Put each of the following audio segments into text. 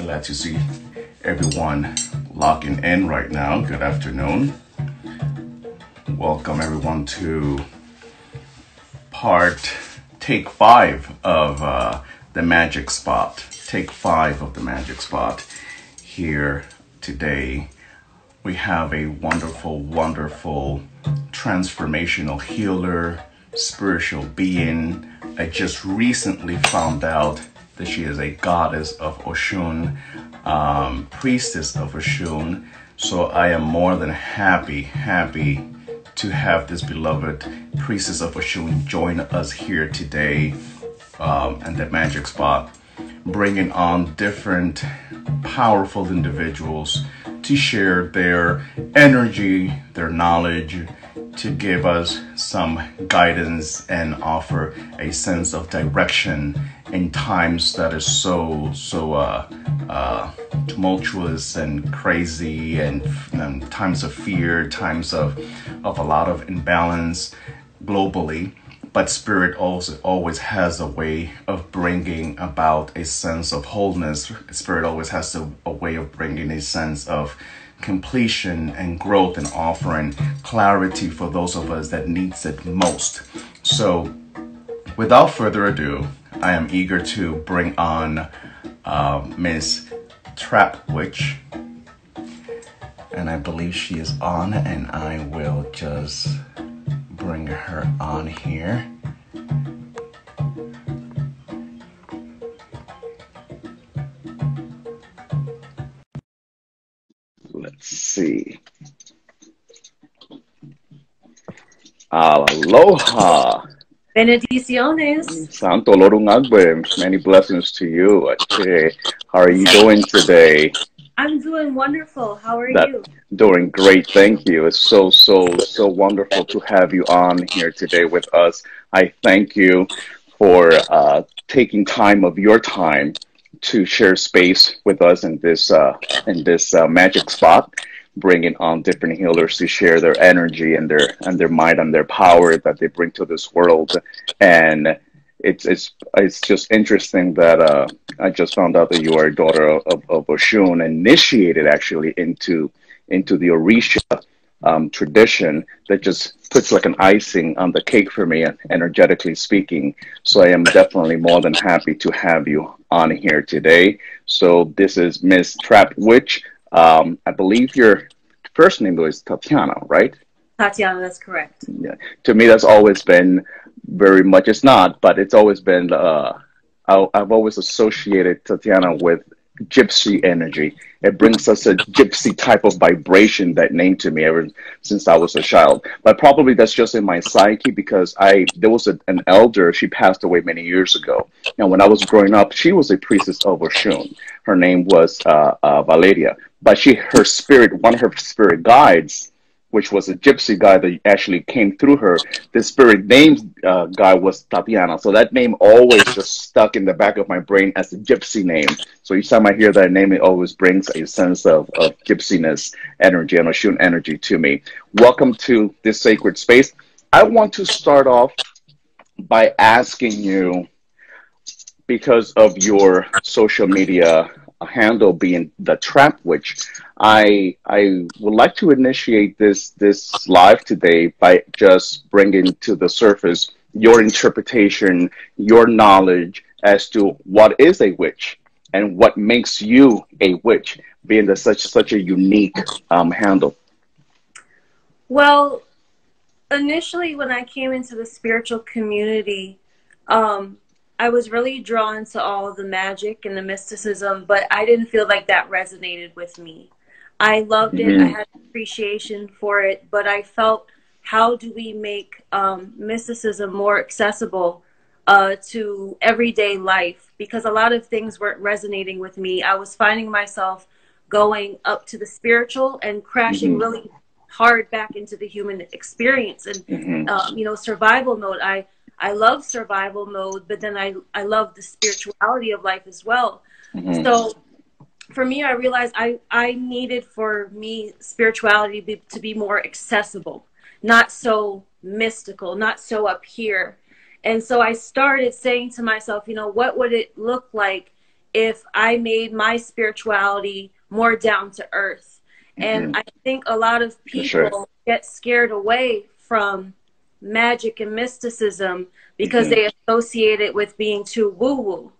Glad to see everyone logging in right now. Good afternoon. Welcome everyone to take 5 of the Magic Spot. Take 5 of the Magic Spot. Here today, we have a wonderful, wonderful transformational healer, spiritual being. I just recently found out that she is a goddess of Oshun, priestess of Oshun. So I am more than happy to have this beloved priestess of Oshun join us here today at the Magic Spot, bringing on different powerful individuals to share their energy, their knowledge, to give us some guidance and offer a sense of direction in times that is so tumultuous and crazy, and times of fear, times of a lot of imbalance globally. But Spirit also always has a way of bringing about a sense of wholeness. Spirit always has a way of bringing a sense of completion and growth, and offering clarity for those of us that needs it most. So without further ado, I am eager to bring on Miss Trap Witch, and I believe she is on, and I will just bring her on here. Let's see. Aloha. Benediciones. Santo Lorungagbe. Many blessings to you. How are you doing today? I'm doing wonderful. How are you? Doing great, thank you. It's so wonderful to have you on here today with us. I thank you for taking time of your time to share space with us in this magic spot, bringing on different healers to share their energy and their might and their power that they bring to this world. And it's just interesting that I just found out that you are a daughter of Oshun, initiated actually into the Orisha tradition, that just puts like an icing on the cake for me, energetically speaking. So I am definitely more than happy to have you on here today. So this is Miss Trap Witch. I believe your first name though is Tatiana, right? Tatiana, that's correct. Yeah. To me, that's always been very much, it's not, but it's always been, I've always associated Tatiana with gypsy energy. It brings us a gypsy type of vibration, that name, to me ever since I was a child. But probably that's just in my psyche, because there was an elder, she passed away many years ago. And when I was growing up, she was a priestess of Oshun. Her name was Valeria. But her spirit, one of her spirit guides, which was a gypsy guy that actually came through her, the spirit named guy was Tatiana. So that name always just stuck in the back of my brain as a gypsy name. So each time I hear that name, it always brings a sense of gypsiness energy and Oshun energy to me. Welcome to this sacred space. I want to start off by asking you, because of your social media handle being the Trap Witch, I would like to initiate this live today by just bringing to the surface your interpretation, your knowledge as to what is a witch and what makes you a witch, being the such a unique handle. Well, initially when I came into the spiritual community, I was really drawn to all of the magic and the mysticism, but I didn't feel like that resonated with me. I loved it. I had appreciation for it, but I felt, how do we make mysticism more accessible to everyday life? Because a lot of things weren't resonating with me. I was finding myself going up to the spiritual and crashing really hard back into the human experience. And, you know, survival mode. I love survival mode, but then I love the spirituality of life as well. So for me, I realized I needed, for me, spirituality to be more accessible, not so mystical, not so up here. And so I started saying to myself, you know, what would it look like if I made my spirituality more down to earth. And I think a lot of people get scared away from magic and mysticism because they associate it with being too woo-woo.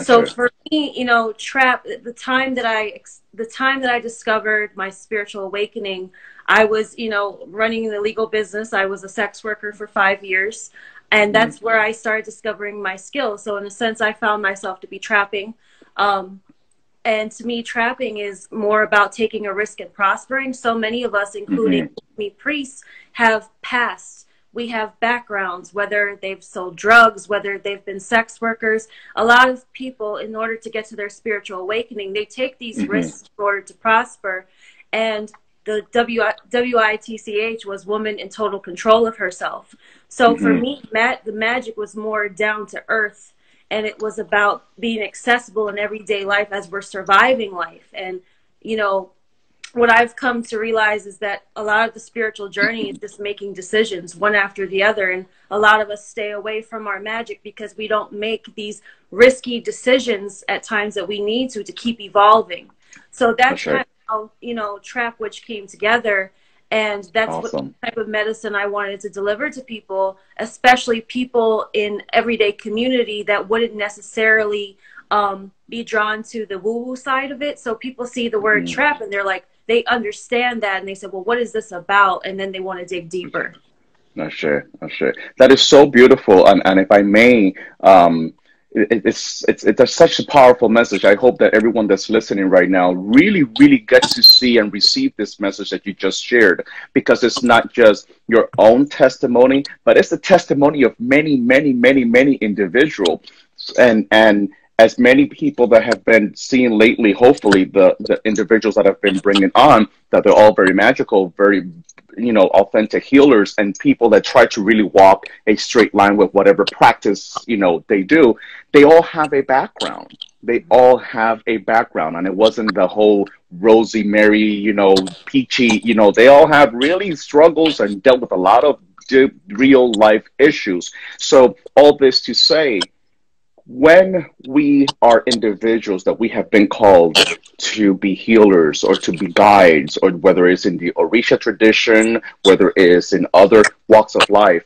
So for me, you know, trap the time that I discovered my spiritual awakening, I was, you know, running an illegal business. I was a sex worker for 5 years, and that's where I started discovering my skills. So in a sense, I found myself to be trapping. And to me, trapping is more about taking a risk and prospering. So many of us, including me priests, have past. We have backgrounds, whether they've sold drugs, whether they've been sex workers. A lot of people, in order to get to their spiritual awakening, they take these risks in order to prosper. And the WITCH was woman in total control of herself. So for me, the magic was more down to earth. And it was about being accessible in everyday life as we're surviving life. And, you know, what I've come to realize is that a lot of the spiritual journey is just making decisions one after the other. And a lot of us stay away from our magic because we don't make these risky decisions at times that we need to keep evolving. So that's kind of how, you know, Trap Witch came together. And that's what type of medicine I wanted to deliver to people, especially people in everyday community that wouldn't necessarily be drawn to the woo-woo side of it. So people see the word trap and they're like, they understand that and they say, well, what is this about? And then they want to dig deeper. Not sure. That is so beautiful. And if I may, it's such a powerful message. I hope that everyone that's listening right now really, really gets to see and receive this message that you just shared, because it's not just your own testimony, but it's the testimony of many, many, many, many individuals. And as many people that have been seen lately, hopefully the individuals that have been bringing on, that they're all very magical, very, you know, authentic healers, and people that try to really walk a straight line with whatever practice, you know, they do. They all have a background. They all have a background, and it wasn't the whole rosy Mary, you know, peachy, you know, they all have really struggles and dealt with a lot of real life issues. So all this to say, when we are individuals that we have been called to be healers or to be guides, or whether it's in the Orisha tradition, whether it's in other walks of life,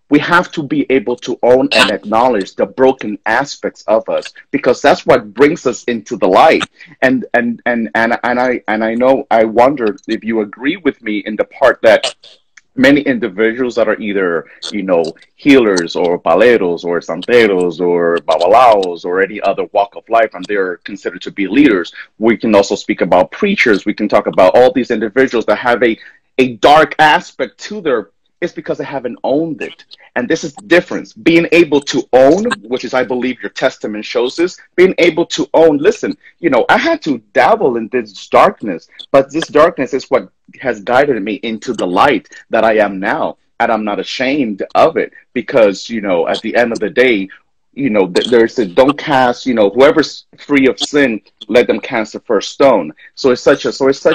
we have to be able to own and acknowledge the broken aspects of us, because that's what brings us into the light. And I know, I wonder if you agree with me in the part that many individuals that are either, you know, healers or paleros or santeros or babalaos or any other walk of life, and they're considered to be leaders. We can also speak about preachers. We can talk about all these individuals that have a dark aspect to their, it's because they haven't owned it. And this is the difference. Being able to own, which is, I believe, your testament shows us, being able to own, listen, you know, I had to dabble in this darkness, but this darkness is what has guided me into the light that I am now. And I'm not ashamed of it, because, you know, at the end of the day, you know, there's a don't cast, you know, whoever's free of sin, let them cast the first stone. So it's such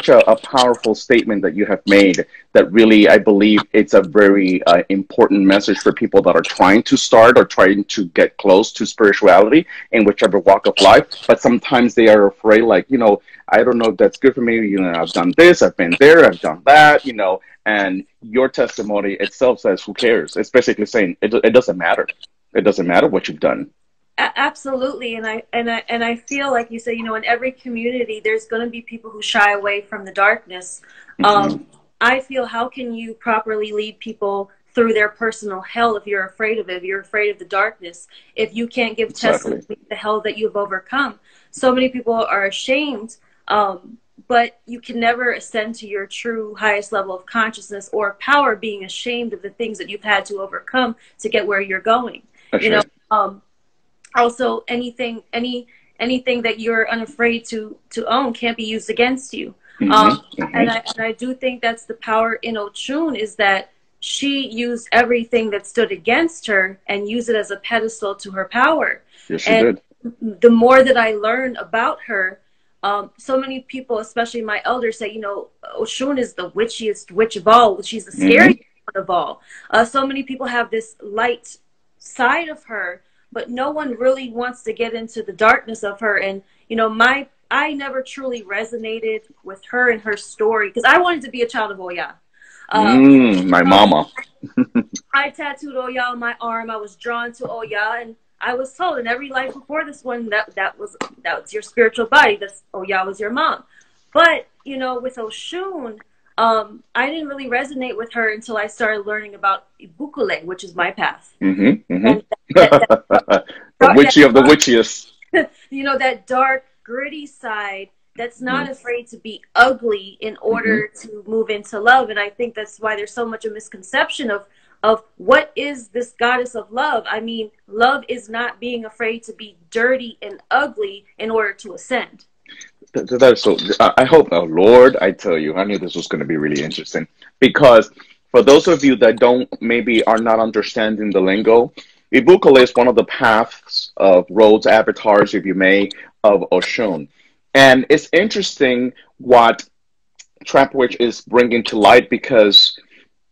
a powerful statement that you have made, that really, I believe it's a very important message for people that are trying to start or trying to get close to spirituality in whichever walk of life. But sometimes they are afraid, like, you know, I don't know if that's good for me. You know, I've done this, I've been there, I've done that, you know, and your testimony itself says, who cares? It's basically saying it doesn't matter. It doesn't matter what you've done. Absolutely. And I feel like you say, you know, in every community, there's going to be people who shy away from the darkness. I feel, how can you properly lead people through their personal hell if you're afraid of it, if you're afraid of the darkness, if you can't give testimony of the hell that you've overcome? So many people are ashamed, but you can never ascend to your true highest level of consciousness or power being ashamed of the things that you've had to overcome to get where you're going. You know, also anything that you're unafraid to own can't be used against you. And I do think that's the power in Ochun, is that she used everything that stood against her and used it as a pedestal to her power. Yes, she did. The more that I learn about her, so many people, especially my elders, say, you know, Ochun is the witchiest witch of all. She's the scariest one of all. So many people have this light side of her, but no one really wants to get into the darkness of her. And, you know, I never truly resonated with her and her story because I wanted to be a child of Oya. My mama. I tattooed Oya on my arm. I was drawn to Oya, and I was told in every life before this one that was your spiritual body. That's Oya was your mom. But you know, with Oshun, I didn't really resonate with her until I started learning about Ibukule, which is my path. And The witchy of the witchiest. You know, that dark, gritty side that's not afraid to be ugly in order to move into love. And I think that's why there's so much a misconception of what is this goddess of love. I mean, love is not being afraid to be dirty and ugly in order to ascend. That is so. I hope, oh Lord, I tell you, I knew this was going to be really interesting because for those of you that don't, maybe are not understanding the lingo, Ibukale is one of the paths of roads, avatars, if you may, of Oshun. And it's interesting what Trapwitch is bringing to light because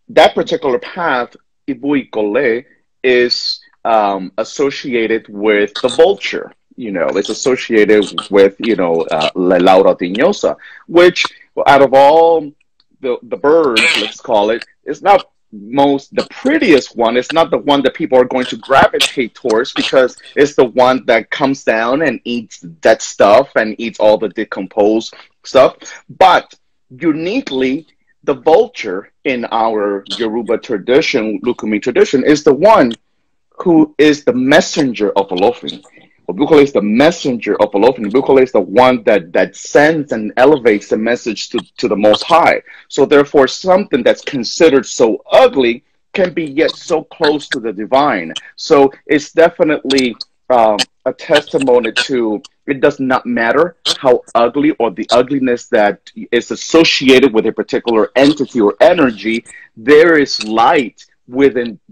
that particular path, Ibuikole, is associated with the vulture. You know, it's associated with, you know, La Laura Tiñosa, which out of all the birds, let's call it, is not the prettiest one. It's not the one that people are going to gravitate towards because it's the one that comes down and eats dead stuff and eats all the decomposed stuff. But uniquely, the vulture in our Yoruba tradition, Lukumi tradition, is the one who is the messenger of Olofin. Bukole is the messenger of Olofin. Bukole is the one that sends and elevates the message to the Most High. So therefore, something that's considered so ugly can be yet so close to the divine. So it's definitely a testimony to it does not matter how ugly or the ugliness that is associated with a particular entity or energy, there is light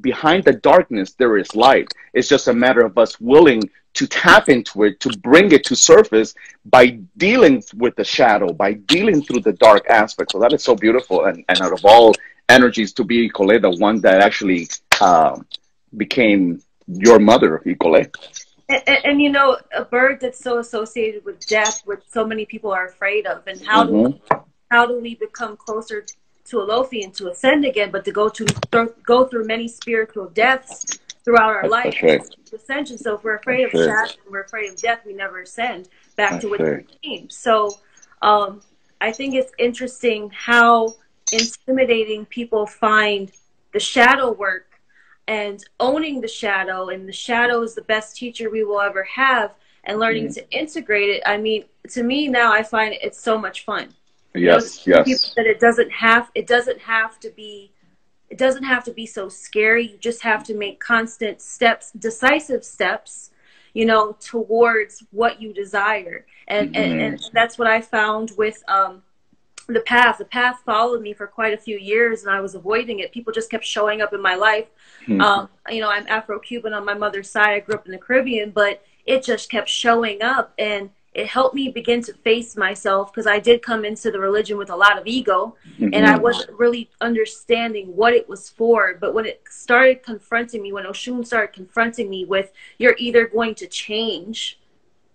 behind the darkness, there is light. It's just a matter of us willing to tap into it, to bring it to surface by dealing with the shadow, by dealing through the dark aspect. So that is so beautiful. And out of all energies, to be Ikole, the one that actually became your mother, Ikole. And you know, a bird that's so associated with death, which so many people are afraid of, and how do we become closer to Olofi and to ascend again, but to go through many spiritual deaths throughout our life, right. Ascension. So if we're afraid of shadow and we're afraid of death, we never ascend back to what we came. So I think it's interesting how intimidating people find the shadow work and owning the shadow, and the shadow is the best teacher we will ever have, and learning to integrate it. I mean, to me now, I find it's so much fun. Yes, you know, yes. That it doesn't have to be so scary. You just have to make constant steps, decisive steps, you know, towards what you desire. And that's what I found with the path. The path followed me for quite a few years, and I was avoiding it. People just kept showing up in my life. You know, I'm Afro-Cuban on my mother's side. I grew up in the Caribbean, but it just kept showing up, and it helped me begin to face myself, because I did come into the religion with a lot of ego, and I wasn't really understanding what it was for. But when it started confronting me, when Oshun started confronting me with, you're either going to change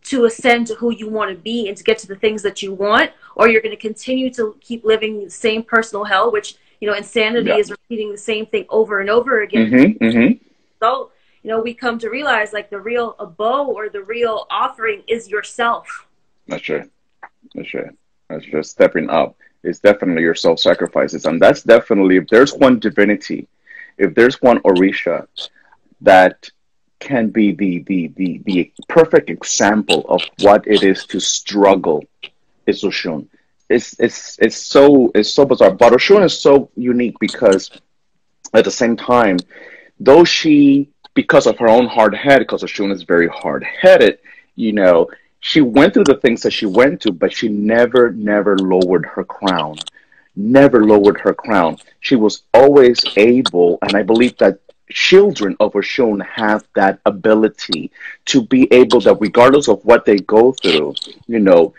to ascend to who you want to be and to get to the things that you want, or you're going to continue to keep living the same personal hell, which, you know, insanity is repeating the same thing over and over again. So, you know, we come to realize, like, the real abo, or the real offering, is yourself. That's right. That's right. That's just stepping up. It's definitely your self-sacrifices. And that's definitely, if there's one divinity, if there's one Orisha that can be the perfect example of what it is to struggle, is Oshun. It's so bizarre. But Oshun is so unique because at the same time, though she, because of her own hard head, because Oshun is very hard headed, you know, she went through the things that she went through, but she never lowered her crown. Never lowered her crown. She was always able, and I believe that children of Oshun have that ability to be able, that regardless of what they go through, you know,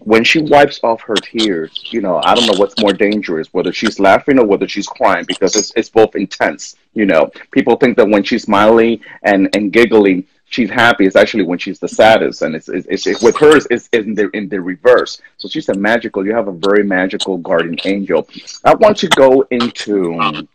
when she wipes off her tears, you know, I don't know what's more dangerous, whether she's laughing or whether she's crying, because it's both intense. You know, people think that when she's smiling and giggling, she's happy. It's actually when she's the saddest, and it's with hers, it's in the reverse. So she's a magical. You have a very magical guardian angel. I want to go into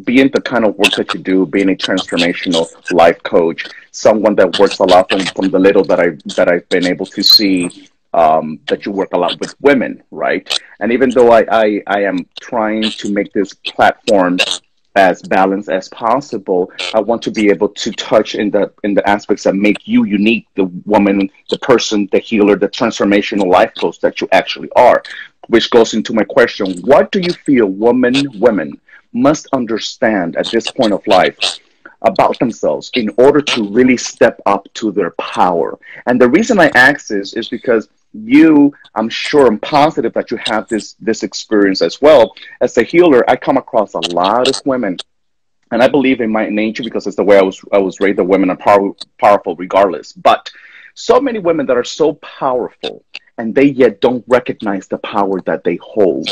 being the kind of work that you do, being a transformational life coach, someone that works a lot from the little that I've been able to see, that you work a lot with women, right? And even though I am trying to make this platform as balanced as possible, I want to be able to touch in the aspects that make you unique, the woman, the person, the healer, the transformational life coach that you actually are. Which goes into my question: what do you feel women must understand at this point of life about themselves in order to really step up to their power? And the reason I ask this is because I'm sure, I'm positive that you have this experience as well. As a healer, I come across a lot of women, and I believe in my nature, because it's the way I was raised, that women are powerful regardless. But so many women that are so powerful, and they yet don't recognize the power that they hold.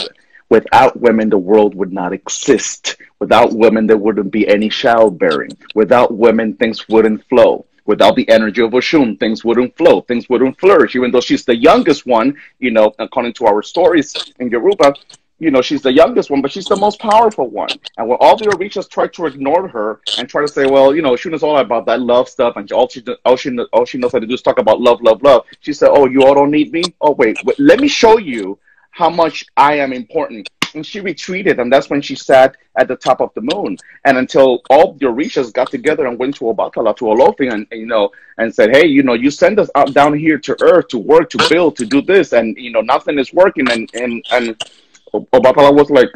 Without women, the world would not exist. Without women, there wouldn't be any childbearing. Without women, things wouldn't flow. Without the energy of Oshun, things wouldn't flow. Things wouldn't flourish. Even though she's the youngest one, you know, according to our stories in Yoruba, you know, she's the youngest one, but she's the most powerful one. And when all the Orishas try to ignore her and try to say, well, you know, Oshun is all about that love stuff, and all she knows how to do is talk about love, love, love. She said, oh, you all don't need me? Oh, wait, let me show you how much I am important. And she retreated, and that's when she sat at the top of the moon. And until all the Orishas got together and went to Obatala, to Olofin, and you know, and said, hey, you know, you send us out down here to Earth to work, to build, to do this, and you know, nothing is working. And Obatala was like,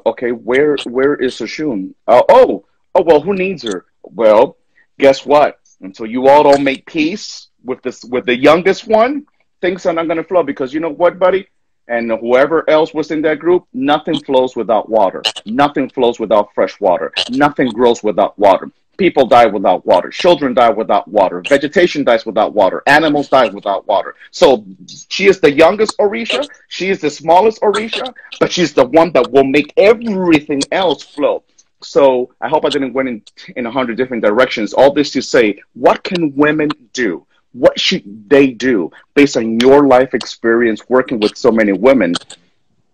okay, where is Oshun? Well, who needs her? Well, guess what? Until you all don't make peace with the youngest one, things are not going to flow, because you know what, buddy? And whoever else was in that group, nothing flows without water. Nothing flows without fresh water. Nothing grows without water. People die without water. Children die without water. Vegetation dies without water. Animals die without water. So she is the youngest Orisha. She is the smallest Orisha, but she's the one that will make everything else flow. So I hope I didn't went in 100 different directions. All this to say, what can women do? What should they do based on your life experience working with so many women?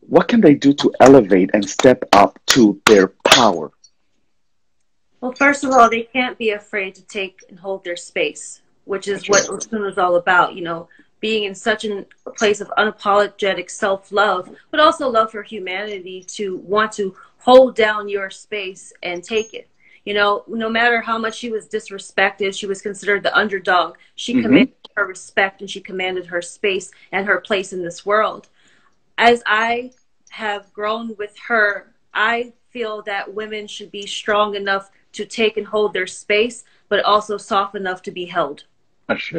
What can they do to elevate and step up to their power? Well, first of all, they can't be afraid to take and hold their space, which is what Oshun is all about. You know, being in such a place of unapologetic self-love, but also love for humanity, to want to hold down your space and take it. You know, no matter how much she was disrespected, she was considered the underdog. She commanded her respect, and she commanded her space and her place in this world. As I have grown with her, I feel that women should be strong enough to take and hold their space, but also soft enough to be held. Ashe.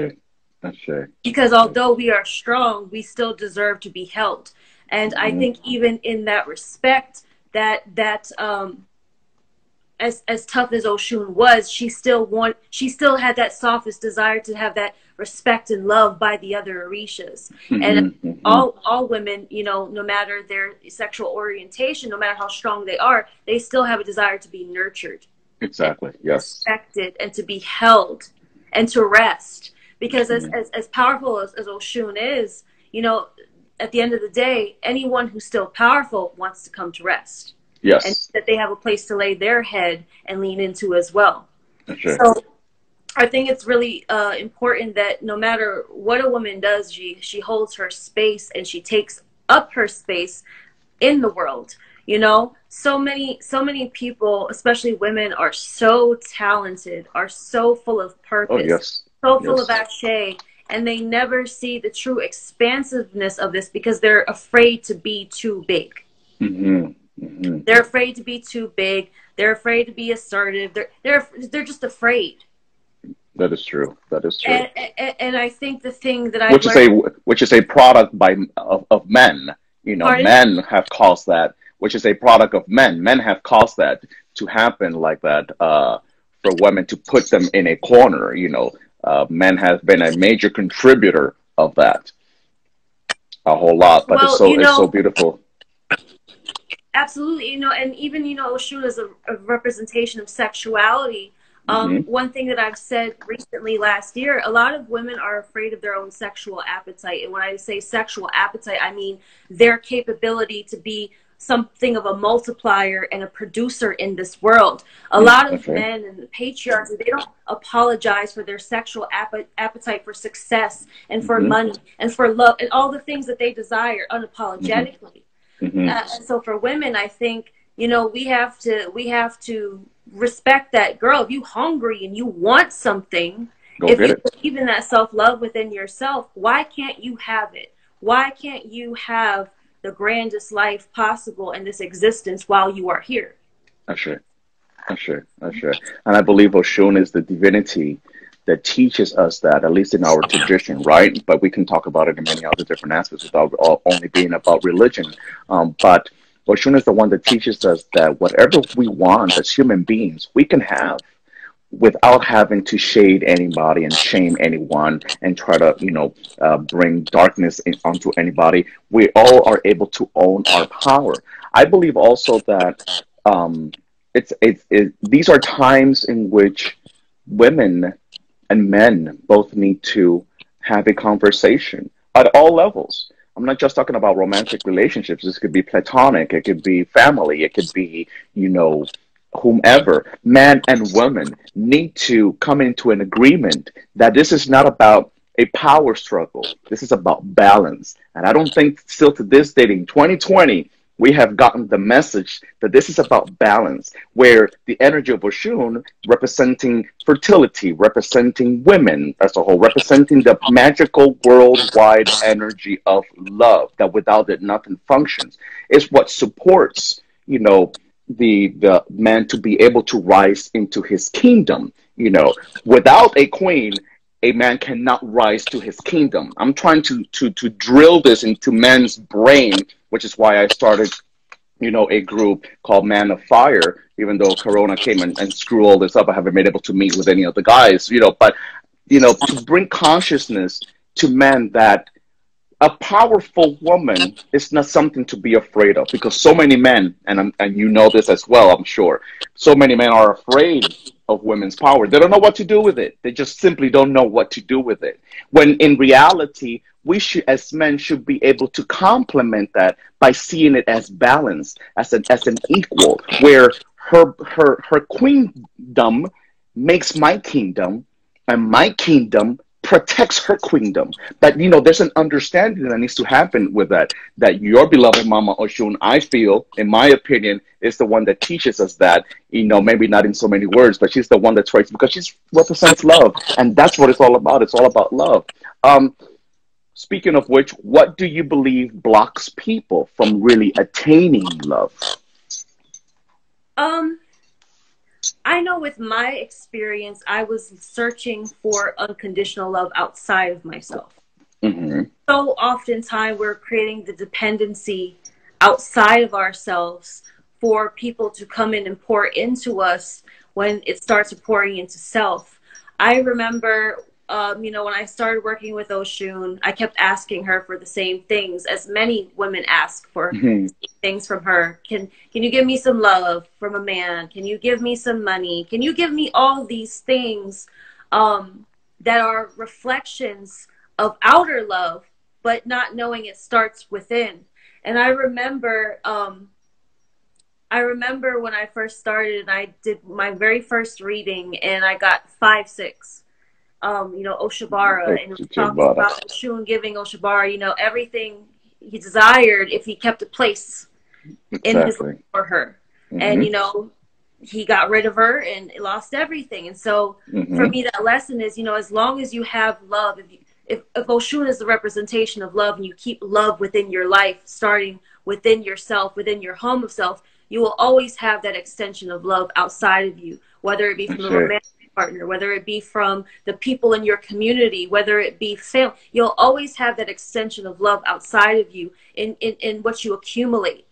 Ashe. Because although we are strong, we still deserve to be held. And I think even in that respect, that as tough as Oshun was, she still had that softest desire to have that respect and love by the other Orishas. And all women, you know, no matter their sexual orientation, no matter how strong they are, they still have a desire to be nurtured. Exactly. Yes. Respected, and to be held, and to rest. Because as powerful as Oshun is, you know, at the end of the day, anyone who's still powerful wants to come to rest. Yes. And that they have a place to lay their head and lean into as well. Okay. So I think it's really important that no matter what a woman does, she holds her space, and she takes up her space in the world. You know, so many people, especially women, are so talented, are so full of purpose, oh, yes. so full of action, and they never see the true expansiveness of this because they're afraid to be too big. They're afraid to be too big. They're afraid to be assertive. They're just afraid. That is true. That is true. And I think the thing that I which is a product of men. You know, Pardon? Men have caused that. Which is a product of men. Men have caused that to happen like that, for women to put them in a corner. You know, men have been a major contributor of that. a whole lot, but Well, it's so beautiful. absolutely, and even, Oshun is a representation of sexuality. Hmm. One thing that I've said recently last year, a lot of women are afraid of their own sexual appetite. And when I say sexual appetite, I mean their capability to be something of a multiplier and a producer in this world. A Mm, lot of okay. men and the patriarchy, they don't apologize for their sexual appetite for success and for Hmm. money and for love and all the things that they desire Hmm. unapologetically. Hmm. And so for women, I think, we have to respect that, girl. If you hungry and you want something, Go if get you it. believe in that self-love within yourself, why can't you have it? Why can't you have the grandest life possible in this existence while you are here? Ashe, Ashe, Ashe. And I believe Oshun is the divinity that teaches us that, at least in our tradition, right? But we can talk about it in many other different aspects without only being about religion. But Oshun is the one that teaches us that whatever we want as human beings, we can have without having to shade anybody and shame anyone and try to, bring darkness onto anybody. We all are able to own our power. I believe also that um, these are times in which women and men both need to have a conversation at all levels. I'm not just talking about romantic relationships. This could be platonic, it could be family, it could be, you know, whomever. Man and woman need to come into an agreement that this is not about a power struggle. This is about balance. And I don't think still to this date in 2020 we have gotten the message that this is about balance, where the energy of Oshun representing fertility, representing women as a whole, representing the magical worldwide energy of love, that without it nothing functions, is what supports, the man to be able to rise into his kingdom. Without a queen, a man cannot rise to his kingdom. I'm trying to drill this into men's brain, which is why I started, a group called Man of Fire. Even though Corona came and screw all this up, I haven't been able to meet with any of the guys, but to bring consciousness to men that a powerful woman is not something to be afraid of, because so many men, and you know this as well, I'm sure, so many men are afraid of women's power. They don't know what to do with it. They just simply don't know what to do with it. When in reality, we should, as men, should be able to complement that by seeing it as balance, as an equal, where her queendom makes my kingdom, and my kingdom protects her kingdom. But there's an understanding that needs to happen with that. That your beloved Mama Oshun, I feel, in my opinion, is the one that teaches us that. Maybe not in so many words, but she's the one that tries, because she represents love, and that's what it's all about. It's all about love. Um, Speaking of which, what do you believe blocks people from really attaining love? Um, I know with my experience, I was searching for unconditional love outside of myself. Hmm. So oftentimes we're creating the dependency outside of ourselves for people to come in and pour into us when it starts pouring into self. I remember, when I started working with Oshun, I kept asking her for the same things as many women ask for Hmm. things from her. Can you give me some love from a man? Can you give me some money? Can you give me all these things that are reflections of outer love, but not knowing it starts within? And I remember when I first started and I did my very first reading and I got 5-6. Oshabara, and it was talking about Oshun giving Oshabara, everything he desired if he kept a place in his life Exactly. for her. And, Hmm. he got rid of her and lost everything. And so for Hmm. me, that lesson is, as long as you have love, if Oshun is the representation of love and you keep love within your life, starting within yourself, within your home of self, you will always have that extension of love outside of you, whether it be from the Sure. romantic partner, whether it be from the people in your community, whether it be family. You'll always have that extension of love outside of you in what you accumulate.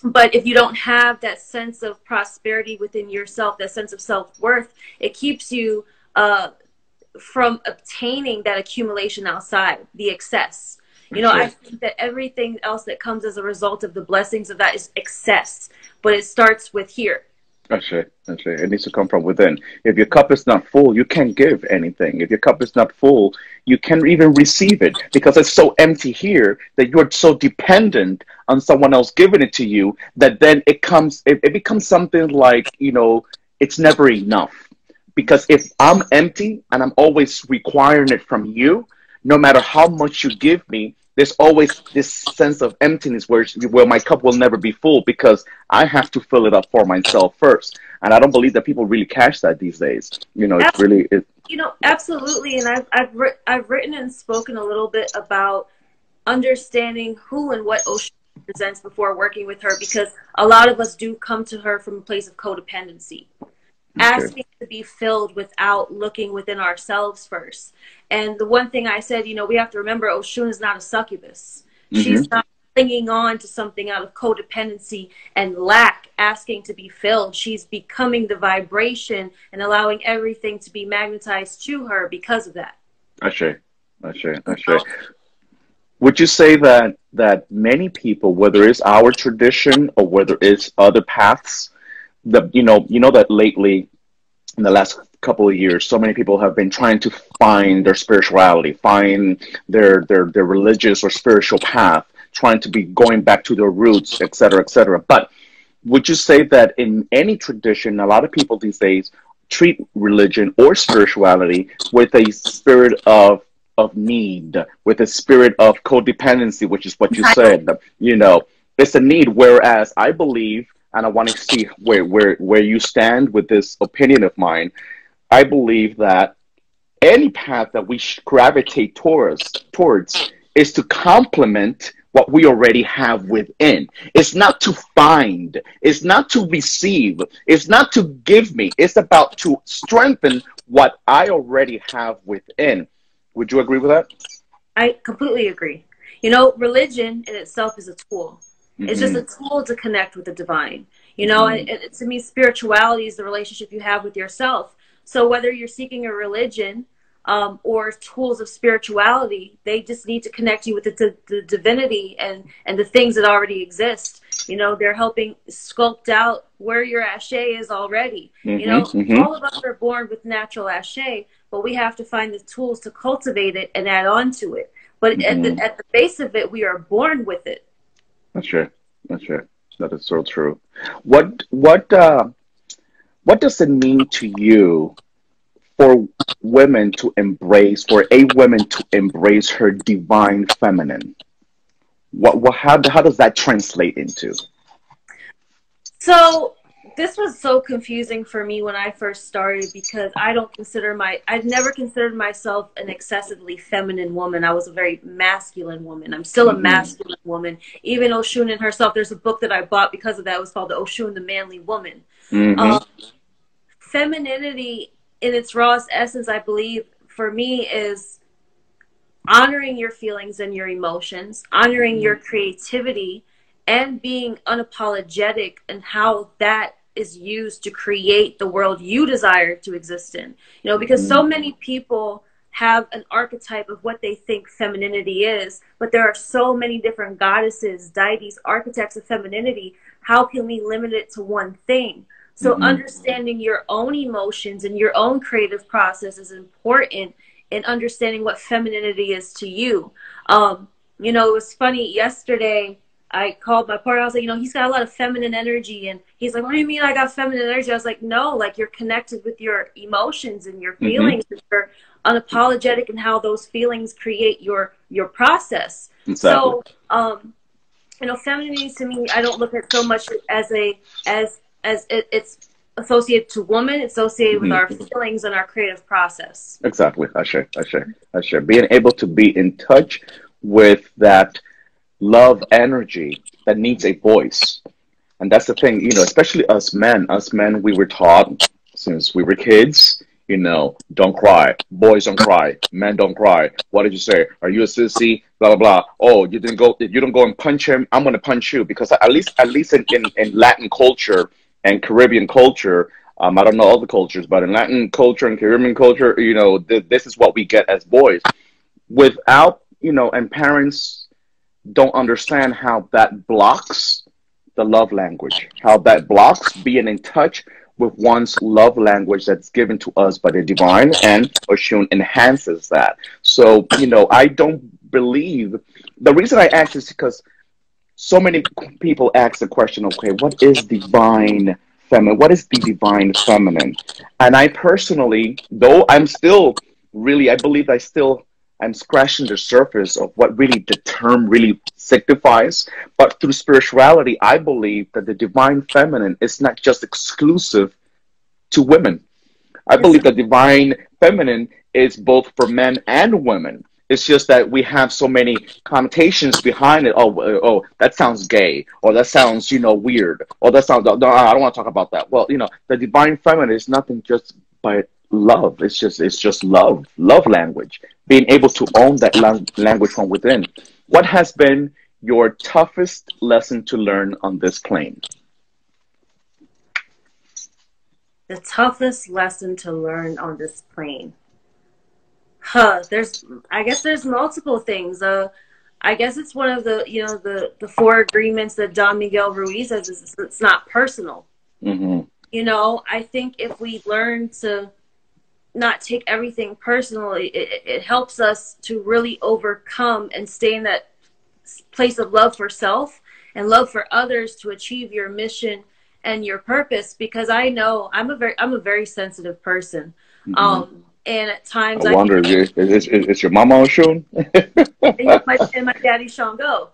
But if you don't have that sense of prosperity within yourself, that sense of self-worth, it keeps you from obtaining that accumulation outside, the excess. You know, I Sure. think that everything else that comes as a result of the blessings of that is excess, but it starts with here. That's right. That's right. It needs to come from within. If your cup is not full, you can't give anything. If your cup is not full, you can't even receive it because it's so empty here that you're so dependent on someone else giving it to you that then it becomes something like, it's never enough. Because if I'm empty and I'm always requiring it from you, no matter how much you give me, there's always this sense of emptiness where my cup will never be full because I have to fill it up for myself first. And I don't believe that people really catch that these days. It's really it. Absolutely. And I've written and spoken a little bit about understanding who and what Ocean represents before working with her, because a lot of us do come to her from a place of codependency, Okay. asking to be filled without looking within ourselves first. And the one thing I said, we have to remember Oshun is not a succubus. Mm-hmm. She's not clinging on to something out of codependency and lack, asking to be filled. She's becoming the vibration and allowing everything to be magnetized to her because of that. That's right. That's right. That's right. Would you say that many people, whether it's our tradition or whether it's other paths, that lately in the last couple of years, so many people have been trying to find their spirituality, find their religious or spiritual path, trying to be going back to their roots, et cetera, et cetera. But would you say that in any tradition, a lot of people these days treat religion or spirituality with a spirit of need, with a spirit of codependency, which is what you said. It's a need. Whereas I believe, and I want to see where you stand with this opinion of mine. I believe that any path that we gravitate towards is to complement what we already have within. It's not to find, it's not to receive, it's not to give me. It's about to strengthen what I already have within. Would you agree with that? I completely agree. Religion in itself is a tool. It's just a Mm-hmm. tool to connect with the divine. Mm-hmm. And to me, spirituality is the relationship you have with yourself. So whether you're seeking a religion or tools of spirituality, they just need to connect you with the divinity and the things that already exist. They're helping sculpt out where your ashe is already. Mm-hmm. Mm-hmm. All of us are born with natural ashe, but we have to find the tools to cultivate it and add on to it. But at Mm-hmm. the base of it, we are born with it. That's right. That's right. That is so true. What does it mean to you for for a woman to embrace her divine feminine? How does that translate into? So this was so confusing for me when I first started, because I've never considered myself an excessively feminine woman. I was a very masculine woman. I'm still a Mm-hmm. masculine woman. Even Oshun in herself, there's a book that I bought because of that. It was called The Oshun, the Manly Woman. Mm-hmm. Um, Femininity in its rawest essence, I believe, for me, is honoring your feelings and your emotions, honoring your creativity, and being unapologetic in how that is used to create the world you desire to exist in. Because so Mm-hmm. many people have an archetype of what they think femininity is, but there are so many different goddesses, deities, archetypes of femininity. How can we limit it to one thing? So Mm-hmm. understanding your own emotions and your own creative process is important in understanding what femininity is to you. It was funny yesterday. I called my partner. I was like, he's got a lot of feminine energy. And he's like, what do you mean I got feminine energy? I was like, no, like you're connected with your emotions and your Mm-hmm. feelings. And you're unapologetic in how those feelings create your process. Exactly. So, femininity to me, I don't look at so much as it's associated to woman, it's associated with our Mm-hmm. feelings and our creative process. Exactly. I share. Being able to be in touch with that love energy that needs a voice. And that's the thing, especially us men, we were taught since we were kids, don't cry. Boys don't cry. Men don't cry. What did you say? Are you a sissy? Blah, blah, blah. Oh, you don't go and punch him. I'm going to punch you because at least in Latin culture and Caribbean culture, I don't know all the cultures, but in Latin culture and Caribbean culture, this is what we get as boys without, and parents don't understand how that blocks the love language, how that blocks being in touch with one's love language that's given to us by the divine, and Oshun enhances that. So, I don't believe, the reason I ask is because so many people ask the question, okay, what is divine feminine? What is the divine feminine? And I personally, though I'm still really, I believe I still I'm scratching the surface of what really the term really signifies. But through spirituality, I believe that the divine feminine is not just exclusive to women. I It's believe the divine feminine is both for men and women. It's just that we have so many connotations behind it. Oh, that sounds gay, or that sounds, weird, or that sounds. No, I don't want to talk about that. Well, the divine feminine is nothing just but love. It's just love language. Being able to own that language from within. What has been your toughest lesson to learn on this plane? the toughest lesson to learn on this plane. I guess there's multiple things. I guess it's one of the four agreements that Don Miguel Ruiz says is it's not personal. Mm-hmm. I think if we learn to not take everything personally, it helps us to really overcome and stay in that place of love for self and love for others to achieve your mission and your purpose. Because I know I'm a very sensitive person. Mm-hmm. And at I times I wonder, is your mama Oshun? and my daddy Shango.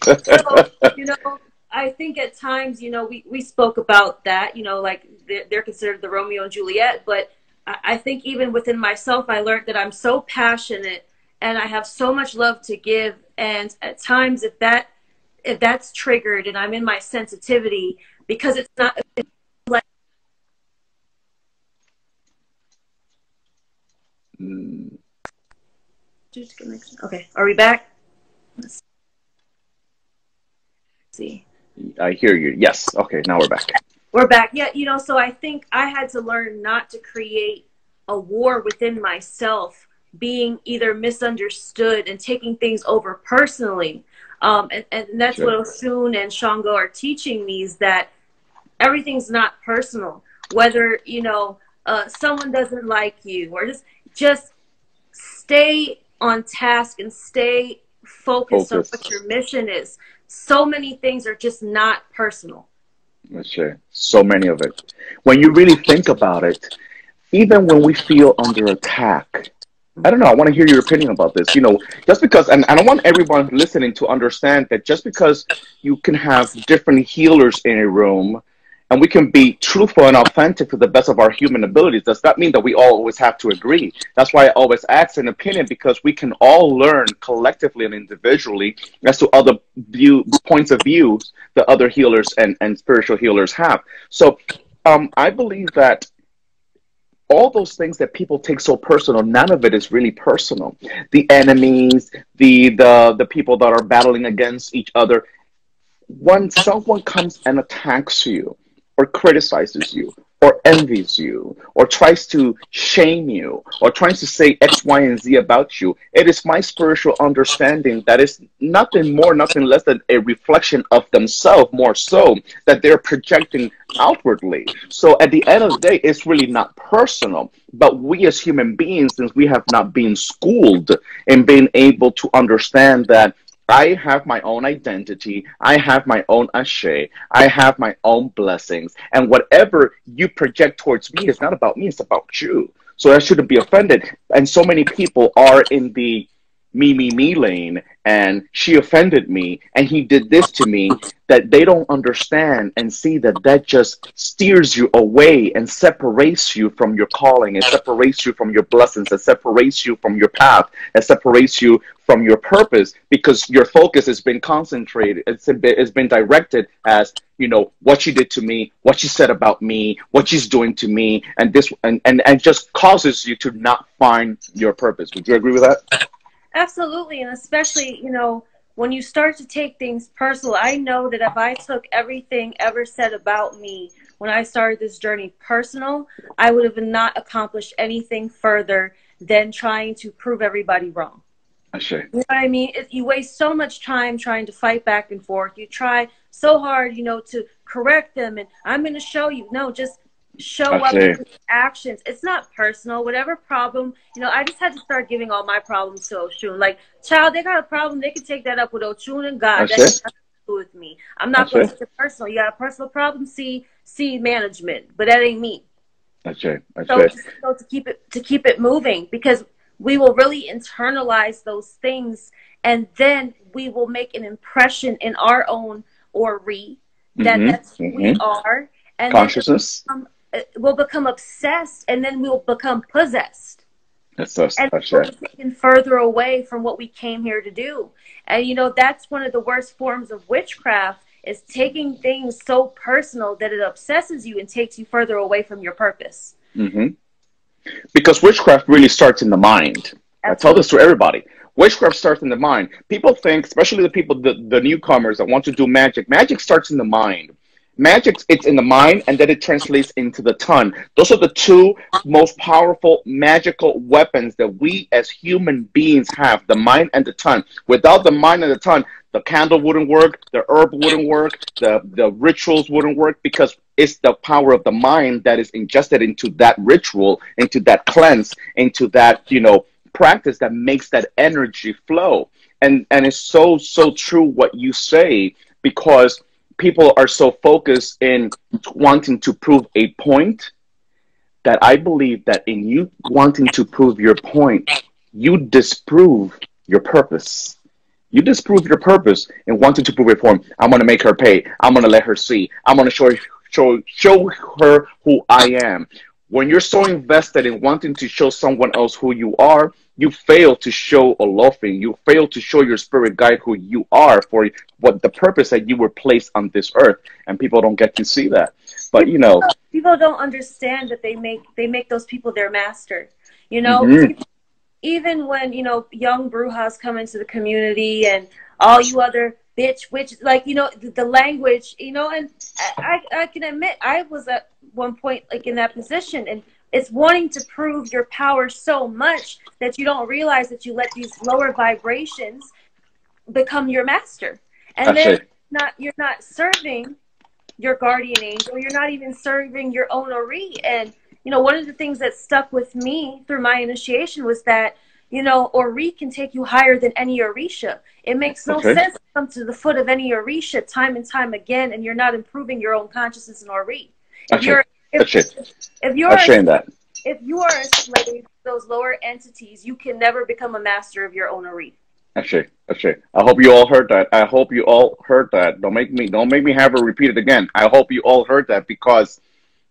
So, I think at times, we spoke about that, like they're considered the Romeo and Juliet, but I think even within myself, I learned that I'm so passionate and I have so much love to give. And at times, if that's triggered and I'm in my sensitivity, because it's not like, Mm, okay, are we back? Let's see. I hear you. Yes. Okay, now we're back. We're back. Yeah, so I think I had to learn not to create a war within myself, being either misunderstood and taking things over personally. And that's what Sure. Oshun and Shango are teaching me, is that everything's not personal. Whether, someone doesn't like you, or just stay on task and stay focused on what Focus. your mission is. So many things are just not personal. Let's share. So many of it. When you really think about it, even when we feel under attack, I don't know. I want to hear your opinion about this. Just because, and I want everyone listening to understand that just because you can have different healers in a room and we can be truthful and authentic to the best of our human abilities, does that mean that we all always have to agree? That's why I always ask an opinion, because we can all learn collectively and individually as to other points of views that other healers and spiritual healers have. So I believe that all those things that people take so personal, none of it is really personal. The enemies, the people that are battling against each other, when someone comes and attacks you or criticizes you or envies you or tries to shame you or tries to say X, Y, and Z about you, it is my spiritual understanding that is nothing more, nothing less than a reflection of themselves, more so, that they're projecting outwardly. So at the end of the day, it's really not personal. But we as human beings, since we have not been schooled in being able to understand that I have my own identity. I have my own ashe. I have my own blessings. And whatever you project towards me is not about me, it's about you. So I shouldn't be offended. And so many people are in the me lane, and she offended me and he did this to me, that they don't understand and see that that just steers you away and separates you from your calling, and separates you from your blessings, and separates you from your path, and separates you from your purpose, because your focus has been concentrated, it's been directed as, what she did to me, what she said about me, what she's doing to me, and this and just causes you to not find your purpose. Would you agree with that? Absolutely. And especially, when you start to take things personal, I know that if I took everything ever said about me when I started this journey personal, I would have not accomplished anything further than trying to prove everybody wrong. Ashe. You know what I mean? You waste so much time trying to fight back and forth. You try so hard, to correct them. And I'm going to show you. No, just show up Ashe. with actions. It's not personal. Whatever problem, I just had to start giving all my problems to Oshun. Like, child, they got a problem. They can take that up with Oshun and God. That's Ashe. nothing to do with me. I'm not going to Ashe. take it personal. You got a personal problem, see management. But that ain't me. Ashe. So, Ashe. to keep it moving, because we will really internalize those things, and then we will make an impression in our own ori that that's who we are, and then Consciousness. we'll become obsessed, and then we'll become possessed, That's us. and Ashe. we'll be taken further away from what we came here to do. And that's one of the worst forms of witchcraft, is taking things so personal that it obsesses you and takes you further away from your purpose. Because witchcraft really starts in the mind. Absolutely. I tell this to everybody. Witchcraft starts in the mind. People think, especially the newcomers that want to do magic, magic starts in the mind. Magic, it's in the mind, and then it translates into the tongue. Those are the two most powerful magical weapons that we as human beings have, the mind and the tongue. Without the mind and the tongue, the candle wouldn't work, the herb wouldn't work, the rituals wouldn't work, because it's the power of the mind that is ingested into that ritual, into that cleanse, into that, practice that makes that energy flow. And it's so true what you say, because people are so focused in wanting to prove a point, that I believe that in you wanting to prove your point, you disprove your purpose. You disprove your purpose in wanting to prove a point. I'm going to make her pay. I'm going to let her see. I'm going to show her who I am. When you're so invested in wanting to show someone else who you are, you fail to show Olofin. You fail to show your spirit guide who you are, for what the purpose that you were placed on this earth. And people don't get to see that. But people don't understand that they make those people their master. Even when young brujas come into the community, and all you other bitch witch, like the language, and I can admit I was at one point like in that position, and it's wanting to prove your power so much that you don't realize that you let these lower vibrations become your master, and then you're not serving your guardian angel, you're not even serving your own ori. And one of the things that stuck with me through my initiation was that ori can take you higher than any orisha. It makes no sense to come to the foot of any orisha time and time again, and you're not improving your own consciousness in ori. If you are a slave to those lower entities, you can never become a master of your own ori. Ashe. I hope you all heard that. I hope you all heard that. Don't make me have her repeat it again. I hope you all heard that, because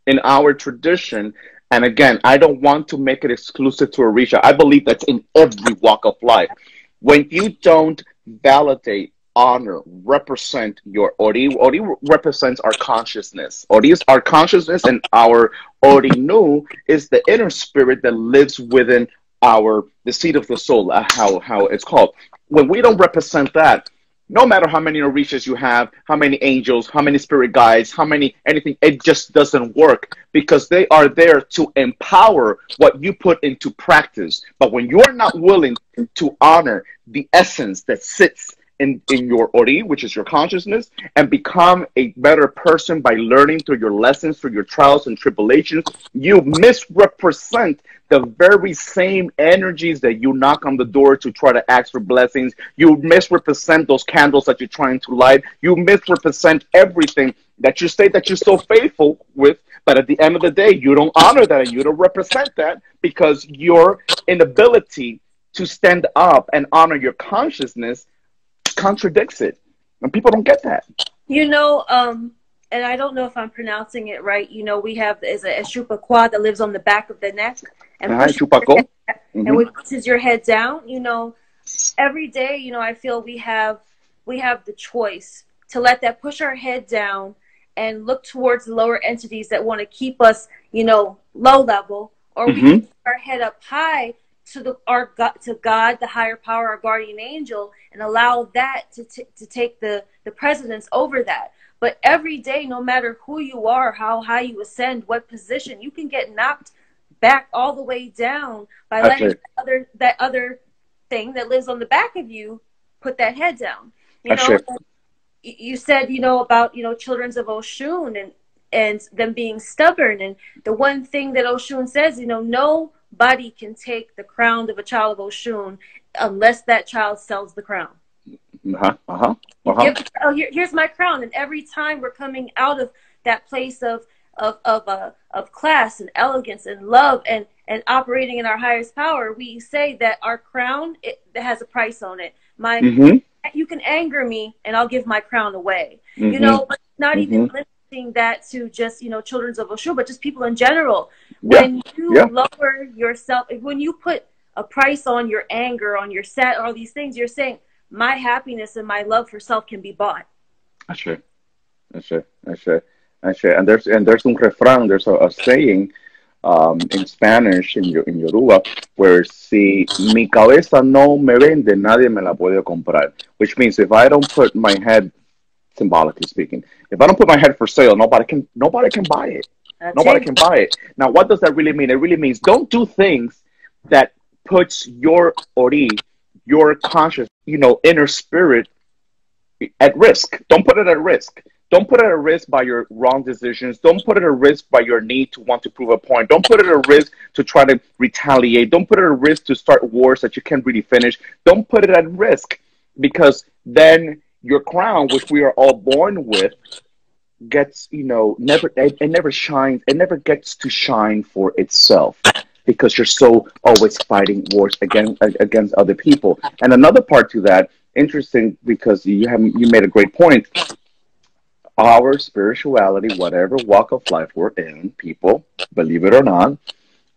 in our tradition, and again, I don't want to make it exclusive to Orisha. I believe that's in every walk of life. When you don't validate, honor, represent your Ori, Ori represents our consciousness. Ori is our consciousness, and our Ori Nu is the inner spirit that lives within the seat of the soul, how it's called. When we don't represent that, no matter how many Orishas you have, how many angels, how many spirit guides, anything, it just doesn't work, because they are there to empower what you put into practice. But when you are not willing to honor the essence that sits in your Ori, which is your consciousness, and become a better person by learning through your lessons, through your trials and tribulations, you misrepresent the very same energies that you knock on the door to try to ask for blessings. You misrepresent those candles that you're trying to light. You misrepresent everything that you say that you're so faithful with, but at the end of the day, you don't honor that, and you don't represent that, because your inability to stand up and honor your consciousness contradicts it, and people don't get that. And I don't know if I'm pronouncing it right. We have is a Shupakwa that lives on the back of the neck, and pushes your head down. Every day, I feel we have the choice to let that push our head down and look towards the lower entities that want to keep us, low level, or we can keep our head up high to God, the higher power, our guardian angel, and allow that to take the precedence over that. But every day, no matter who you are, how high you ascend, what position, you can get knocked back all the way down by letting that other thing that lives on the back of you, put that head down. You That's know, it. you said, about, children of Oshun and them being stubborn. And the one thing that Oshun says, nobody can take the crown of a child of Oshun unless that child sells the crown. Here's my crown. And every time we're coming out of that place of class and elegance and love and operating in our highest power, we say that our crown, it has a price on it. You can anger me and I'll give my crown away. But not even limiting that to just, children of Oshun, but just people in general. When you lower yourself, when you put a price on your anger, on your sad, all these things, you're saying my happiness and my love for self can be bought. That's right. That's right. That's right. That's right. And there's un refrán, there's a saying in Spanish, in Yoruba, where si mi cabeza no me vende, nadie me la puede comprar. Which means if I don't put my head, symbolically speaking, if I don't put my head for sale, nobody can buy it. Nobody can buy it. Now, what does that really mean? It really means don't do things that puts your ori, your conscious, inner spirit at risk. Don't put it at risk. Don't put it at risk by your wrong decisions. Don't put it at risk by your need to want to prove a point. Don't put it at risk to try to retaliate. Don't put it at risk to start wars that you can't really finish. Don't put it at risk, because then your crown, which we are all born with, gets, never shines. It never gets to shine for itself, because you're so always fighting wars against other people. And another part to that, interesting, because you made a great point. Our spirituality, whatever walk of life we're in, people, believe it or not,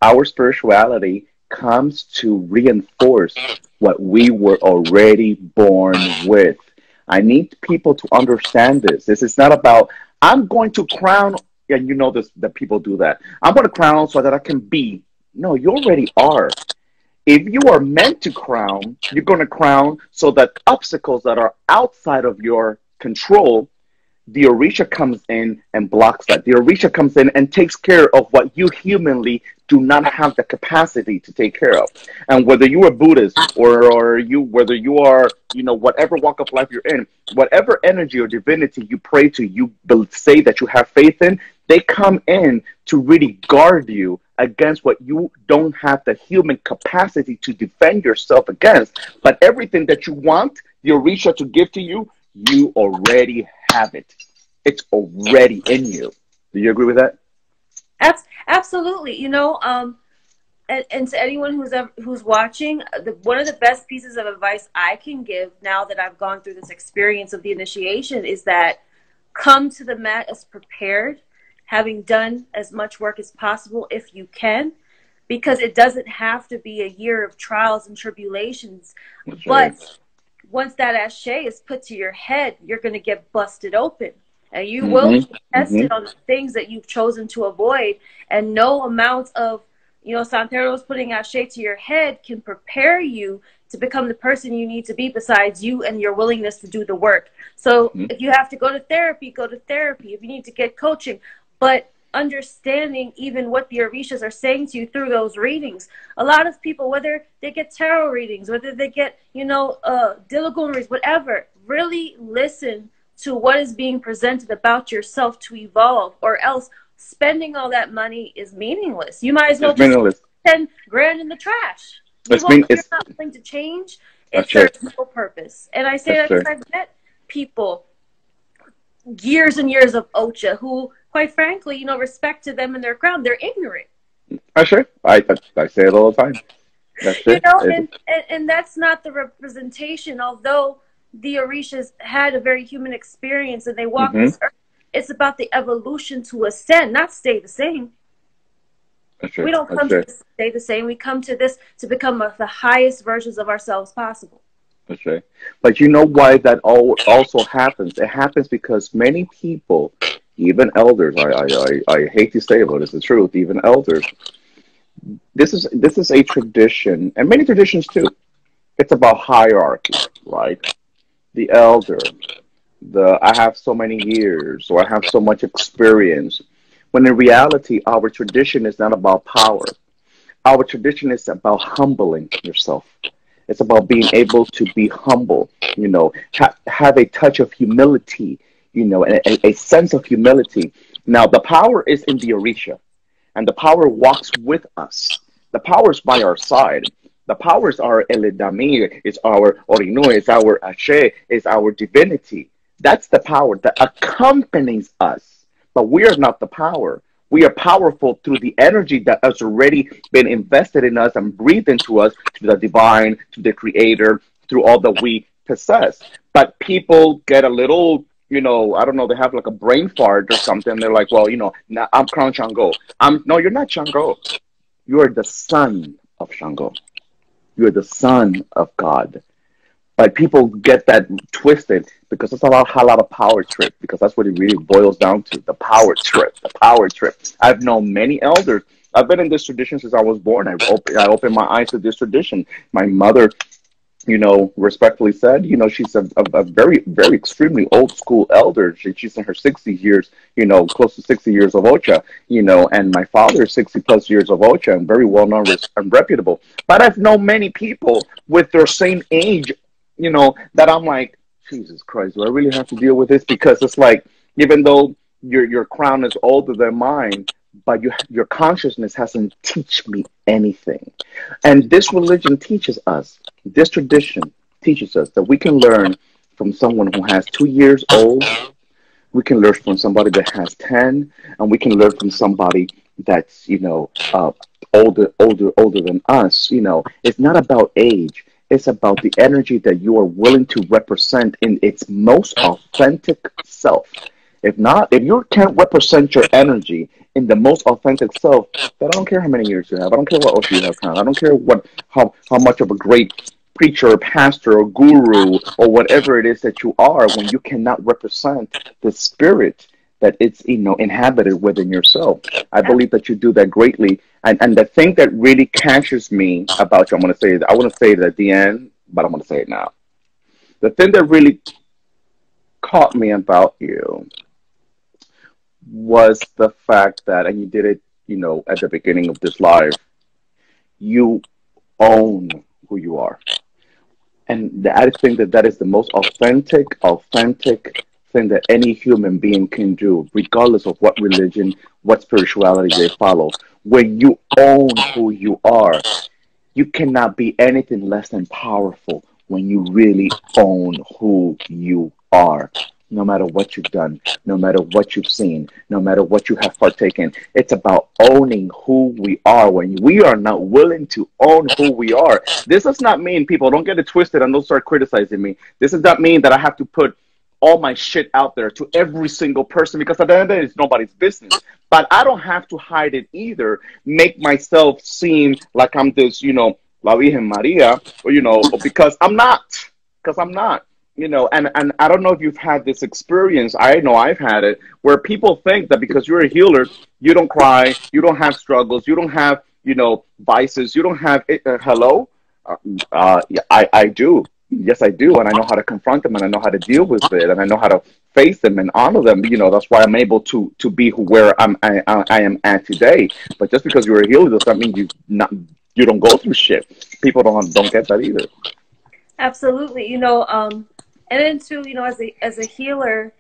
our spirituality comes to reinforce what we were already born with. I need people to understand this. This is not about, I'm going to crown, and this, that people do that. I'm going to crown so that I can be. No, you already are. If you are meant to crown, you're going to crown so that obstacles that are outside of your control, the Orisha comes in and blocks that. The Orisha comes in and takes care of what you humanly do not have the capacity to take care of. And whether you are Buddhist or whether you are, whatever walk of life you're in, whatever energy or divinity you pray to, you say that you have faith in, they come in to really guard you against what you don't have the human capacity to defend yourself against. But everything that you want the Orisha to give to you, you already have it. It's already in you. Do you agree with that? Absolutely. And to anyone who's watching, one of the best pieces of advice I can give now that I've gone through this experience of the initiation is that come to the mat as prepared, having done as much work as possible if you can, because it doesn't have to be a year of trials and tribulations. That's right. But once that ashe is put to your head, you're going to get busted open. And you will be tested on the things that you've chosen to avoid. And no amount of, Santeros putting ashe to your head can prepare you to become the person you need to be, besides you and your willingness to do the work. So if you have to go to therapy, go to therapy. If you need to get coaching. But understanding even what the Orishas are saying to you through those readings. A lot of people, whether they get tarot readings, whether they get, Dilagun readings, whatever, really listen to what is being presented about yourself to evolve, or else spending all that money is meaningless. You might as well just put 10 grand in the trash. You're not willing to change. It serves no purpose. And I say that because I've met people years and years of Ocha who, quite frankly, respect to them and their crown, they're ignorant. That's right. I say it all the time. That's it. And that's not the representation, although the Orishas had a very human experience and they walked this earth. It's about the evolution to ascend, not stay the same. That's right. We don't come to this to stay the same. We come to this to become the highest versions of ourselves possible. That's right. But you know why that also happens? It happens because many people, even elders, I hate to say it, but it's the truth, even elders, this is a tradition, and many traditions too. It's about hierarchy, right? The elder, I have so many years, or I have so much experience. When in reality, our tradition is not about power. Our tradition is about humbling yourself. It's about being able to be humble, have a touch of humility, and a sense of humility. Now, the power is in the Orisha, and the power walks with us. The power is by our side. The powers are Eledami, it's our Orinu, it's our Ashe, it's our divinity. That's the power that accompanies us. But we are not the power. We are powerful through the energy that has already been invested in us and breathed into us, to the divine, to the creator, through all that we possess. But people get a little, I don't know, they have like a brain fart or something. They're like, well, now I'm Crown Shango. No, you're not Shango. You are the son of Shango. You're the son of God. But people get that twisted because it's a lot of power trip, because that's what it really boils down to, the power trip, the power trip. I've known many elders. I've been in this tradition since I was born. I opened my eyes to this tradition. My mother, respectfully said, she's a very, very extremely old school elder. She's in her 60 years, close to 60 years of Ocha, and my father is 60 plus years of Ocha and very well known and reputable. But I've known many people with their same age, that I'm like, Jesus Christ, do I really have to deal with this? Because it's like, even though your crown is older than mine, but your consciousness hasn't teach me anything. And this religion teaches us, this tradition teaches us that we can learn from someone who has 2 years old, we can learn from somebody that has 10, and we can learn from somebody that's, older than us. It's not about age. It's about the energy that you are willing to represent in its most authentic self. If you can't represent your energy in the most authentic self, then I don't care how many years you have. I don't care what oath you have found. I don't care how much of a great preacher or pastor or guru or whatever it is that you are, when you cannot represent the spirit that it's inhabited within yourself. I believe that you do that greatly. And the thing that really catches me about you, I want to say it at the end, but I'm going to say it now. The thing that really caught me about you was the fact that, and you did it, at the beginning of this live, you own who you are. And I think that is the most authentic thing that any human being can do, regardless of what religion, what spirituality they follow. When you own who you are, you cannot be anything less than powerful when you really own who you are. No matter what you've done, no matter what you've seen, no matter what you have partaken, it's about owning who we are. When we are not willing to own who we are, this does not mean, people, don't get it twisted and don't start criticizing me. This does not mean that I have to put all my shit out there to every single person, because at the end of the day, it's nobody's business. But I don't have to hide it either, make myself seem like I'm this, La Virgen Maria, or, because I'm not. Because I'm not. And I don't know if you've had this experience. I know I've had it, where people think that because you're a healer, you don't cry, you don't have struggles, you don't have, vices, you don't have, hello? Yeah, I do. Yes, I do. And I know how to confront them, and I know how to deal with it, and I know how to face them and honor them. That's why I'm able to be where I am at today. But just because you're a healer does not mean you don't go through shit. People don't get that either. Absolutely. And then too, as a healer,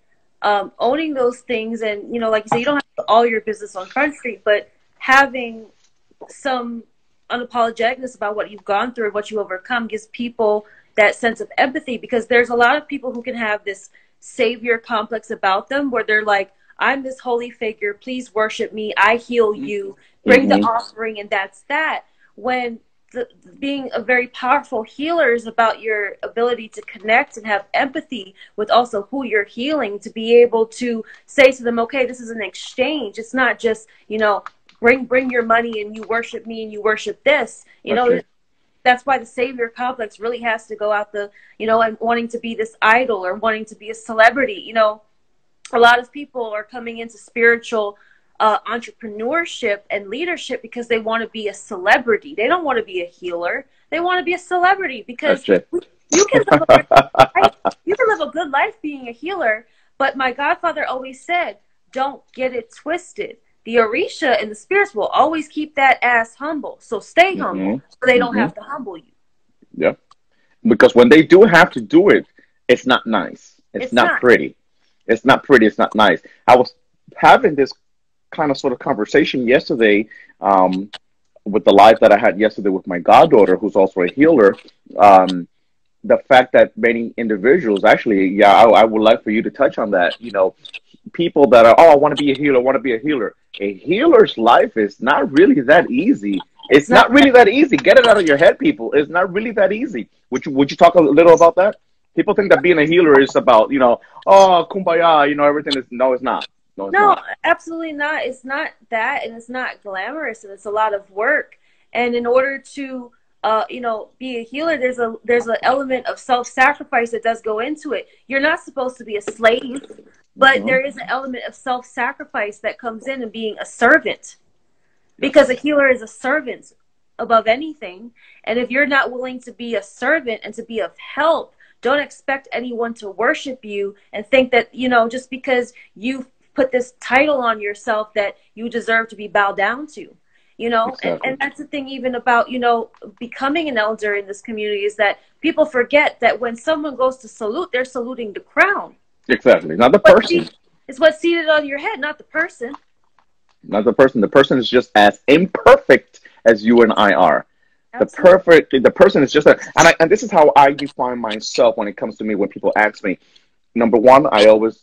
owning those things, and like you say, you don't have to put all your business on Front Street, but having some unapologeticness about what you've gone through and what you overcome gives people that sense of empathy, because there's a lot of people who can have this savior complex about them, where they're like, I'm this holy figure, please worship me, I heal you, bring the offering, and that's that. When being a very powerful healer is about your ability to connect and have empathy with also who you're healing, to be able to say to them, okay, this is an exchange. It's not just, bring your money and you worship me and you worship this. That's why the savior complex really has to go out and wanting to be this idol or wanting to be a celebrity. A lot of people are coming into spiritual entrepreneurship and leadership because they want to be a celebrity. They don't want to be a healer. They want to be a celebrity, because you can live a good life being a healer. But my godfather always said, don't get it twisted. The Orisha and the spirits will always keep that ass humble. So stay humble, so they don't have to humble you. Yeah. Because when they do have to do it, it's not nice. It's It's not not. pretty. It's not pretty. It's not nice. I was having this kind of sort of conversation yesterday, with the live that I had yesterday with my goddaughter, who's also a healer. Um, the fact that many individuals, actually, yeah, I would like for you to touch on that. People that are, oh, I want to be a healer, I want to be a healer. A healer's life is not really that easy. It's It's not. not really that easy. Get it out of your head, people. It's not really that easy. Would you talk a little about that? People think that being a healer is about, oh, kumbaya, everything is, no, it's not. No, it's No, not. absolutely not. It's not that, and it's not glamorous, and it's a lot of work. And in order to, be a healer, there's an element of self-sacrifice that does go into it. You're not supposed to be a slave, but Hmm. there is an element of self-sacrifice that comes in and being a servant, because a Yes. healer is a servant above anything. And if you're not willing to be a servant and to be of help, don't expect anyone to worship you and think that, just because you've put this title on yourself that you deserve to be bowed down to. And Exactly. that's the thing even about, becoming an elder in this community, is that people forget that when someone goes to salute, they're saluting the crown. Exactly. Not the What's person. it's what's seated on your head, not the person. Not the person. The person is just as imperfect as you and I are. Absolutely. The person is just and this is how I define myself when it comes to me. When people ask me, number one, I always,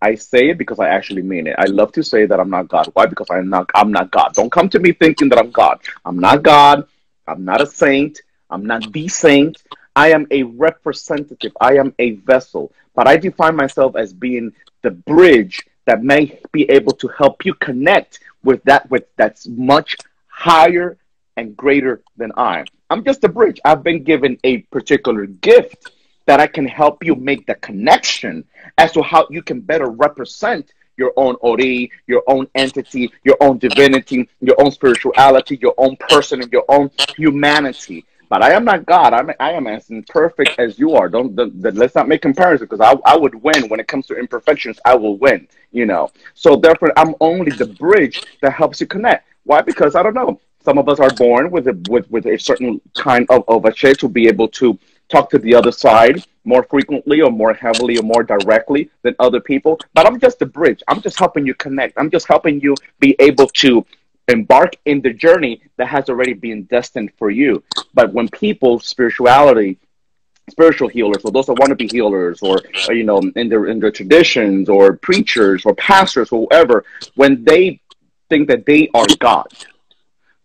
I say it because I actually mean it. I love to say that I'm not God. Why? Because I'm not God. Don't come to me thinking that I'm God. I'm not God. I'm not a saint. I'm not the saint. I am a representative. I am a vessel. But I define myself as being the bridge that may be able to help you connect with that's much higher and greater than I. I'm just a bridge. I've been given a particular gift that I can help you make the connection as to how you can better represent your own ori, your own entity, your own divinity, your own spirituality, your own person, and your own humanity. But I am not God. I am as imperfect as you are. Let's not make comparisons, because I would win when it comes to imperfections. I will win. So therefore, I'm only the bridge that helps you connect. Why? Because I don't know. Some of us are born with a certain kind of a shape to be able to talk to the other side more frequently or more heavily or more directly than other people. But I'm just a bridge. I'm just helping you connect. I'm just helping you be able to embark in the journey that has already been destined for you. But when people, spiritual healers, or those that want to be healers, or in their traditions, or preachers, or pastors, or whoever, when they think that they are God,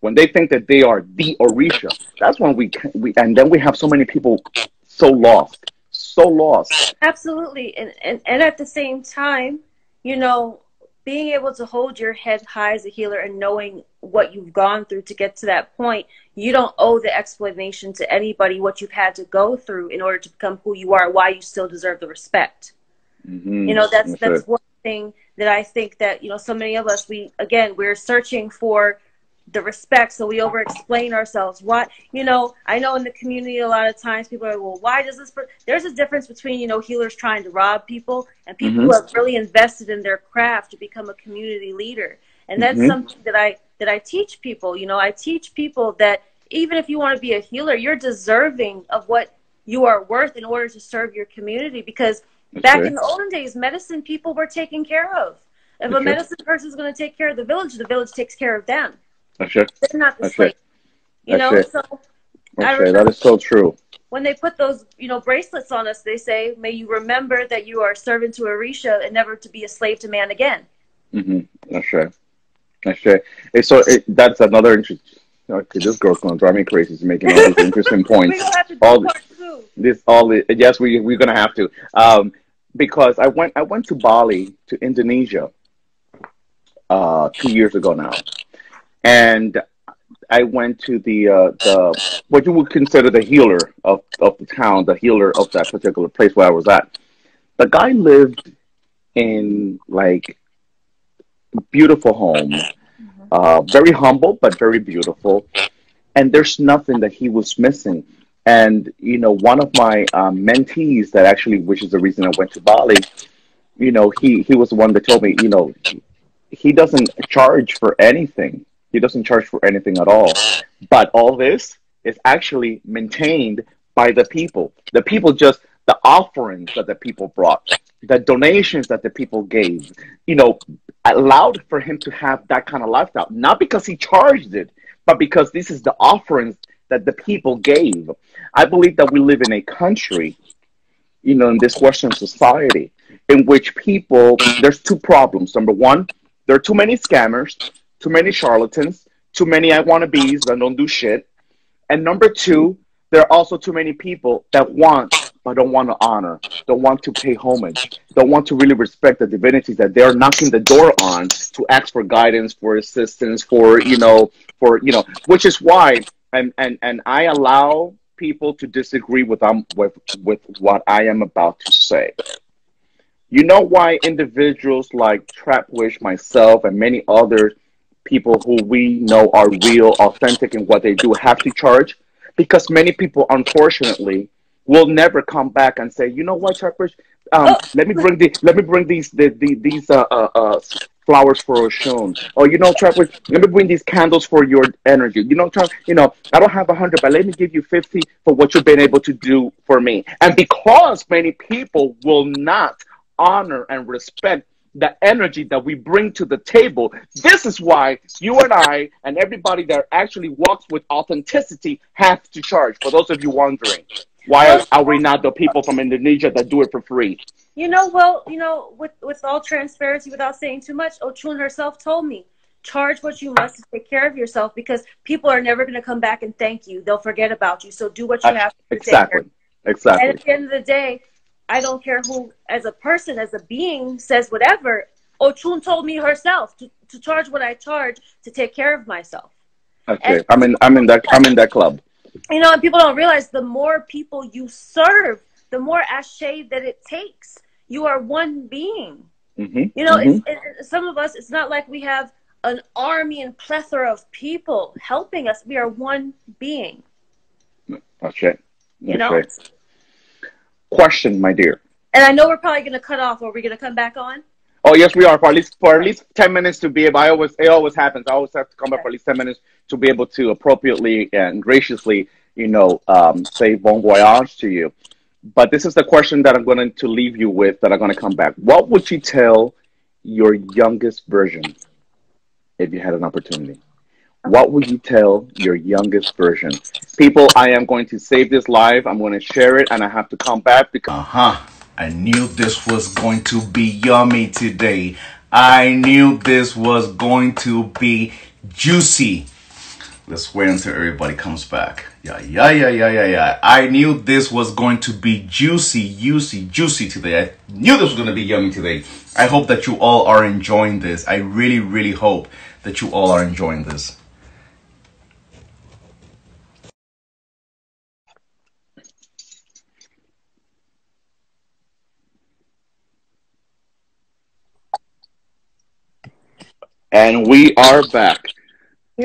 when they think that they are the Orisha, that's when and then we have so many people so lost, so lost. Absolutely. And at the same time, you know, being able to hold your head high as a healer and knowing what you've gone through to get to that point, you don't owe the explanation to anybody what you've had to go through in order to become who you are, why you still deserve the respect. Hmm. That's That's it. one thing that I think that, so many of us, we're searching for the respect, so we over explain ourselves. I know in the community a lot of times people are, well, why does there's a difference between, healers trying to rob people and people who Hmm. have really invested in their craft to become a community leader. And that's Hmm. something that I teach people. I teach people that even if you want to be a healer, you're deserving of what you are worth in order to serve your community, because That's back in right. the olden days, medicine people were taken care of. If a That's right. medicine person is going to take care of the village takes care of them. That's right. They're not the That's right. slave. That's right. So I That's right. That remember is so true. when they put those, bracelets on us, they say, may you remember that you are a servant to Orisha and never to be a slave to man again. Hmm. That's right. That's right. That's another interesting. Okay, this girl's gonna drive me crazy. She's making all these interesting We're points. going to have to do All part two. yes, we're gonna have to. Because I went to Bali, to Indonesia, 2 years ago now, and I went to the what you would consider the healer of the town, the healer of that particular place where I was at. The guy lived in like beautiful home, very humble but very beautiful, and there's nothing that he was missing. And one of my mentees that actually, which is the reason I went to Bali, he was the one that told me, he doesn't charge for anything. He doesn't charge for anything at all. But all this is actually maintained by the people. The people just, the offerings that the people brought, the donations that the people gave, you know, allowed for him to have that kind of lifestyle. Not because he charged it, but because this is the offerings that the people gave. I believe that we live in a country, you know, in this Western society, in which people, there's two problems. Number one, there are too many scammers, too many charlatans, too many I wannabes that don't do shit. And number two, there are also too many people that want but don't want to honor, don't want to pay homage, don't want to really respect the divinities that they're knocking the door on to ask for guidance, for assistance, which is why, and I allow people to disagree with what I am about to say. You know why individuals like Trapwish, myself, and many other people who we know are real, authentic in what they do have to charge? Because many people, unfortunately, will never come back and say, you know what, Trapwish, let me bring these flowers for Oshun. Or you know, Trapwish, let me bring these candles for your energy. You know, I don't have 100, but let me give you 50 for what you've been able to do for me. And because many people will not honor and respect the energy that we bring to the table. This is why you and I and everybody that actually walks with authenticity have to charge. For those of you wondering, why are we not the people from Indonesia that do it for free? With all transparency, without saying too much, Ochun herself told me, charge what you must to take care of yourself, because people are never going to come back and thank you. They'll forget about you. So do what you have to take care of. Exactly. And at the end of the day, I don't care who, as a person, as a being, says whatever. Ochun told me herself to charge what I charge to take care of myself. Okay, I'm in that club. You know, and people don't realize the more people you serve, the more ashe that it takes. You are one being. Mm-hmm. You know, Mm-hmm. some of us, it's not like we have an army and plethora of people helping us. We are one being. That's right. You know. Question, my dear. And I know we're probably going to cut off. Are we going to come back on? Oh yes, we are for at least 10 minutes to be able. It always happens. I always have to come back for at least 10 minutes to be able to appropriately and graciously, say bon voyage to you. But this is the question that I'm going to leave you with. That I'm going to come back. What would you tell your youngest version if you had an opportunity? What would you tell your youngest version? People, I am going to save this live. I'm going to share it, and I have to come back because. I knew this was going to be yummy today. I knew this was going to be juicy. Let's wait until everybody comes back. Yeah. I knew this was going to be juicy today. I knew this was going to be yummy today. I hope that you all are enjoying this. I really hope that you all are enjoying this. And we are back.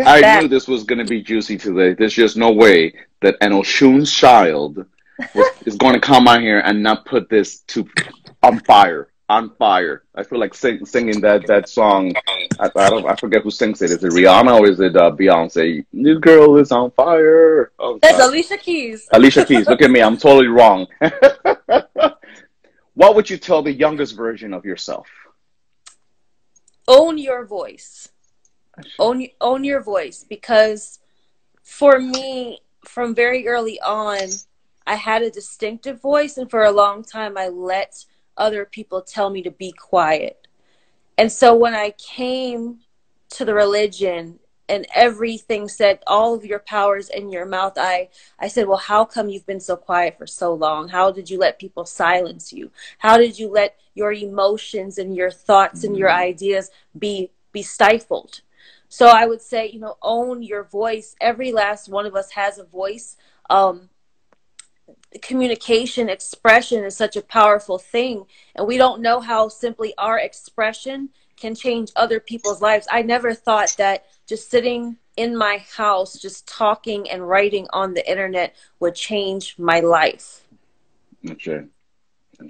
I knew this was going to be juicy today. There's just no way that an Oshun's child is going to come out here and not put this on fire. On fire. I feel like singing that song. I forget who sings it. Is it Rihanna or is it Beyonce? New girl is on fire. Oh, that's Alicia Keys. Alicia Keys. Look at me. I'm totally wrong. What would you tell the youngest version of yourself? Own your voice. Own your voice, because for me, from very early on, I had a distinctive voice, and for a long time I let other people tell me to be quiet. And so when I came to the religion and everything said, all of your powers in your mouth, I said, well, how come you've been so quiet for so long? How did you let people silence you? How did you let your emotions and your thoughts and your ideas be stifled? So I would say, own your voice. Every last one of us has a voice. Communication, expression is such a powerful thing. And we don't know how simply our expression can change other people's lives. I never thought that just sitting in my house, just talking and writing on the internet would change my life. Okay.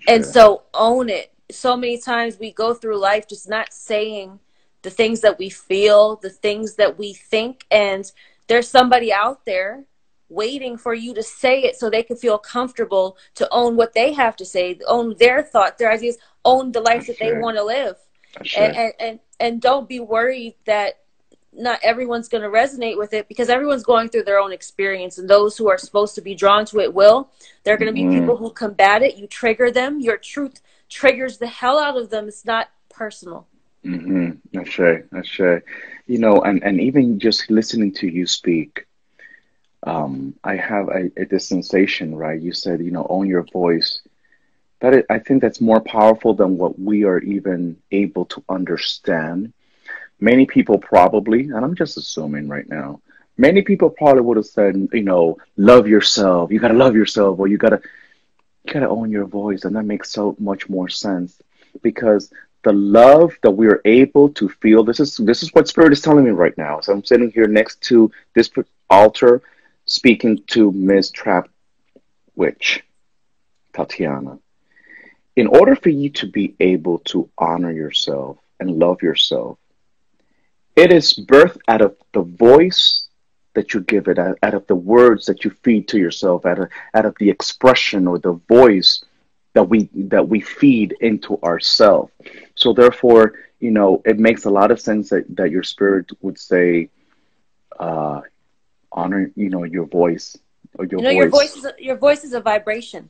And so own it. So many times we go through life just not saying the things that we feel, the things that we think. And there's somebody out there waiting for you to say it so they can feel comfortable to own what they have to say, own their thoughts, their ideas, own the life that they want to live. And don't be worried that not everyone's going to resonate with it, because everyone's going through their own experience, and those who are supposed to be drawn to it will. There are going to be people who combat it. You trigger them. Your truth triggers the hell out of them. It's not personal. Ashe. You know, and even just listening to you speak, I have this sensation, right? You said, you know, own your voice. I think that's more powerful than what we are even able to understand. Many people probably, and I'm just assuming right now, many people probably would have said, you know, love yourself. You gotta love yourself, or you gotta own your voice, and that makes so much more sense, because the love that we are able to feel. This is what Spirit is telling me right now. So I'm sitting here next to this altar, speaking to Miss Trap Witch, Tatiana. In order for you to be able to honor yourself and love yourself, it is birthed out of the voice that you give it, out of the words that you feed to yourself, out of the expression or the voice that we feed into ourselves. So therefore, you know, it makes a lot of sense that your spirit would say, honor, you know, your voice, or your You know, voice. your voice is a vibration.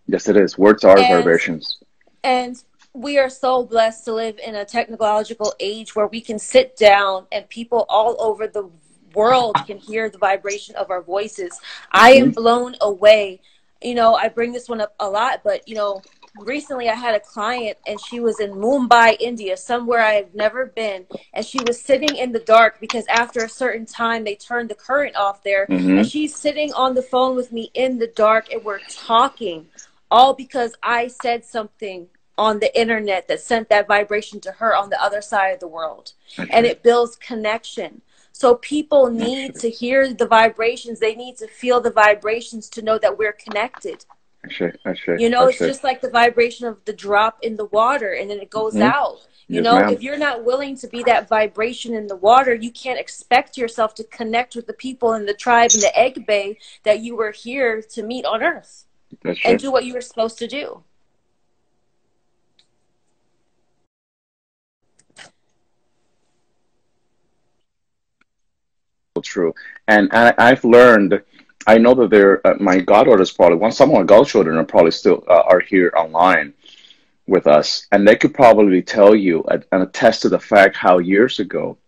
Yes, it is. Words are And vibrations. And we are so blessed to live in a technological age where we can sit down and people all over the world can hear the vibration of our voices. I am blown away. You know, I bring this one up a lot, but, you know, recently I had a client and she was in Mumbai, India, somewhere I have never been. And she was sitting in the dark because after a certain time, they turned the current off there. And she's sitting on the phone with me in the dark, and we're talking, all because I said something on the internet that sent that vibration to her on the other side of the world. And it builds connection. So people need to hear the vibrations. They need to feel the vibrations to know that we're connected. You know, it's just like the vibration of the drop in the water, and then it goes out. You know, if you're not willing to be that vibration in the water, you can't expect yourself to connect with the people in the tribe in the egg bay that you were here to meet on earth and do what you were supposed to do. True. And I've learned, I know that my goddaughters probably, some of my godchildren are probably still are here online with us, and they could probably tell you and attest to the fact how years ago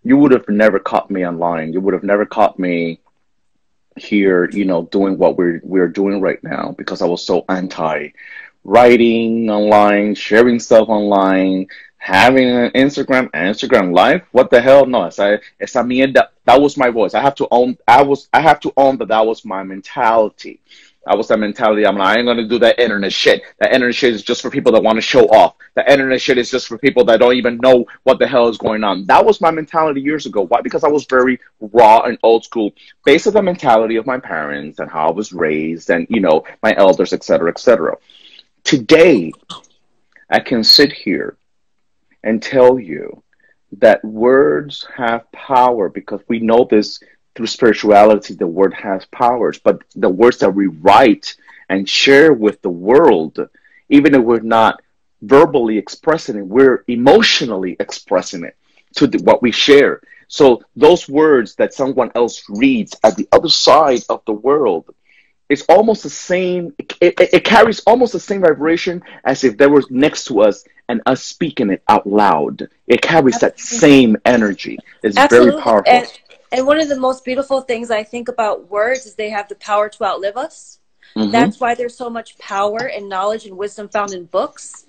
you would have never caught me online. You would have never caught me here, you know, doing what we're doing right now, because I was so anti writing online, sharing stuff online, having an Instagram live. What the hell? No, esa mierda. That was my voice. I have to own. I have to own that. That was my mentality. That was that mentality. I'm like, I ain't gonna do that internet shit. That internet shit is just for people that want to show off. That internet shit is just for people that don't even know what the hell is going on. That was my mentality years ago. Why? Because I was very raw and old school, based on the mentality of my parents and how I was raised, and you know, my elders, etc., etc. Today, I can sit here and tell you that words have power, because we know this through spirituality. The word has powers, but the words that we write and share with the world, even if we're not verbally expressing it, we're emotionally expressing it to what we share. So those words that someone else reads at the other side of the world, it's almost the same. It carries almost the same vibration as if they were next to us and us speaking it out loud. It carries that same energy. It's very powerful. And one of the most beautiful things I think about words is they have the power to outlive us. That's why there's so much power and knowledge and wisdom found in books.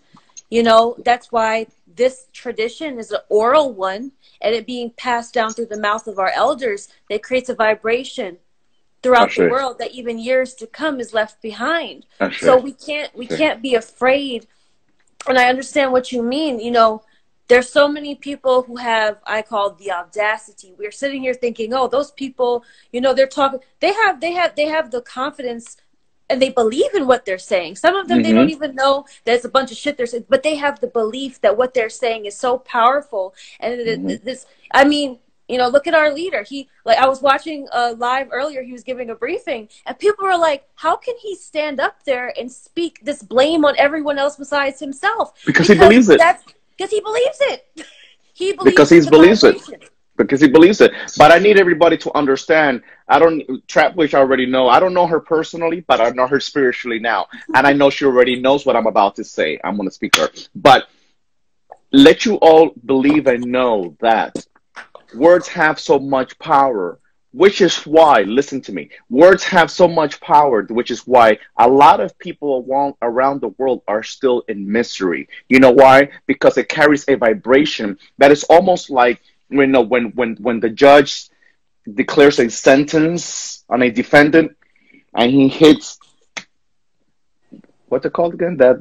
You know, that's why this tradition is an oral one, and it being passed down through the mouth of our elders, that creates a vibration throughout the world that even years to come is left behind. So we can't be afraid. And I understand what you mean. You know, there's so many people who have, I call the audacity. We're sitting here thinking, oh, those people, you know, they're talking, they have the confidence, and they believe in what they're saying. Some of them, they don't even know there's a bunch of shit they're saying, but they have the belief that what they're saying is so powerful. And this, I mean, You know, look at our leader. He, like, I was watching live earlier. He was giving a briefing, and people were like, "How can he stand up there and speak this blame on everyone else besides himself?" Because he believes it. That's because he believes it. He Because believes he in the believes it. vibration. Because he believes it. But I need everybody to understand. I don't, Trapwish I already know. I don't know her personally, but I know her spiritually now, and I know she already knows what I'm about to say. I'm going to speak to her, but let you all believe and know that words have so much power, which is why, listen to me, words have so much power, which is why a lot of people around the world are still in misery. You know why? Because it carries a vibration that is almost like when the judge declares a sentence on a defendant and he hits, what's it called again? The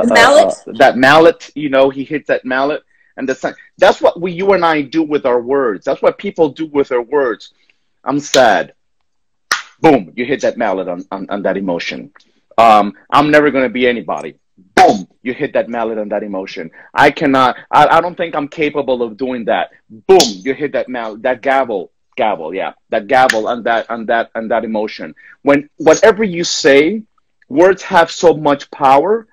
mallet. That mallet. You know, he hits that mallet, and that's what you and I do with our words. That's what people do with their words. I'm sad. Boom! You hit that mallet on that emotion. I'm never gonna be anybody. Boom! You hit that mallet on that emotion. I cannot. I don't think I'm capable of doing that. Boom! You hit that mallet, that gavel. Yeah, that gavel on that emotion. When whatever you say, words have so much power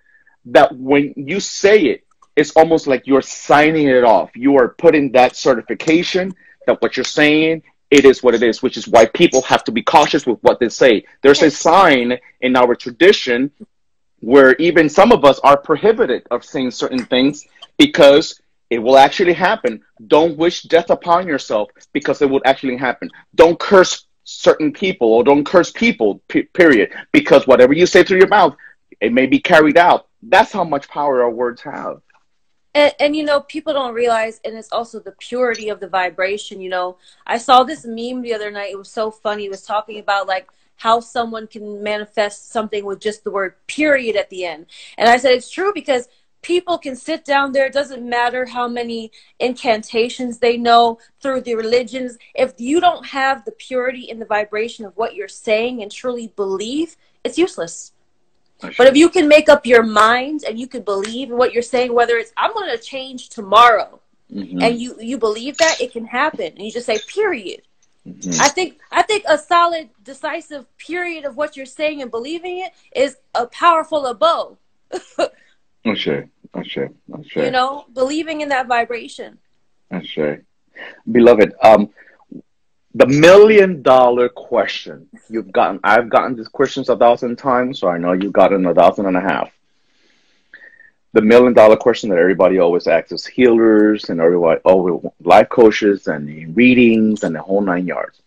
that when you say it, it's almost like you're signing it off. You are putting that certification that what you're saying, it is what it is, which is why people have to be cautious with what they say. There's a sign in our tradition where even some of us are prohibited of saying certain things because it will actually happen. Don't wish death upon yourself because it will actually happen. Don't curse certain people or don't curse people, period. Because whatever you say through your mouth, it may be carried out. That's how much power our words have. And you know, people don't realize, and it's also the purity of the vibration. You know, I saw this meme the other night. It was so funny. It was talking about like how someone can manifest something with just the word period at the end. And I said, it's true because people can sit down there. It doesn't matter how many incantations they know through the religions. If you don't have the purity in the vibration of what you're saying and truly believe, it's useless. But if you can make up your mind and you can believe in what you're saying, whether it's I'm going to change tomorrow, and you believe that, it can happen, and you just say period. I think a solid, decisive period of what you're saying and believing it is a powerful abode. Sure. You know, believing in that vibration. Sure. Beloved, the $1 million question you've gotten. I've gotten these questions 1,000 times, so I know you've gotten 1,500. The $1 million question that everybody always asks is healers and everybody, life coaches and readings and the whole 9 yards.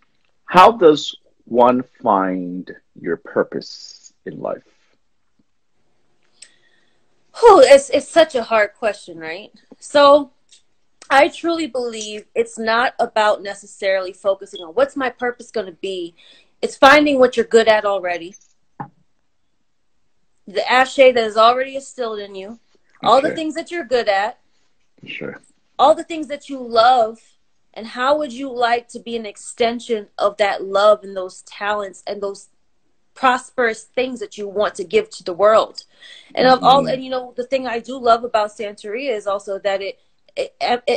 How does one find your purpose in life? Oh, it's such a hard question, right? So I truly believe it's not about necessarily focusing on what's my purpose going to be. It's finding what you're good at already. The ashe that is already instilled in you. All the things that you're good at. Sure. All the things that you love. And how would you like to be an extension of that love and those talents and those prosperous things that you want to give to the world? And of all, and you know, the thing I do love about Santeria is also that it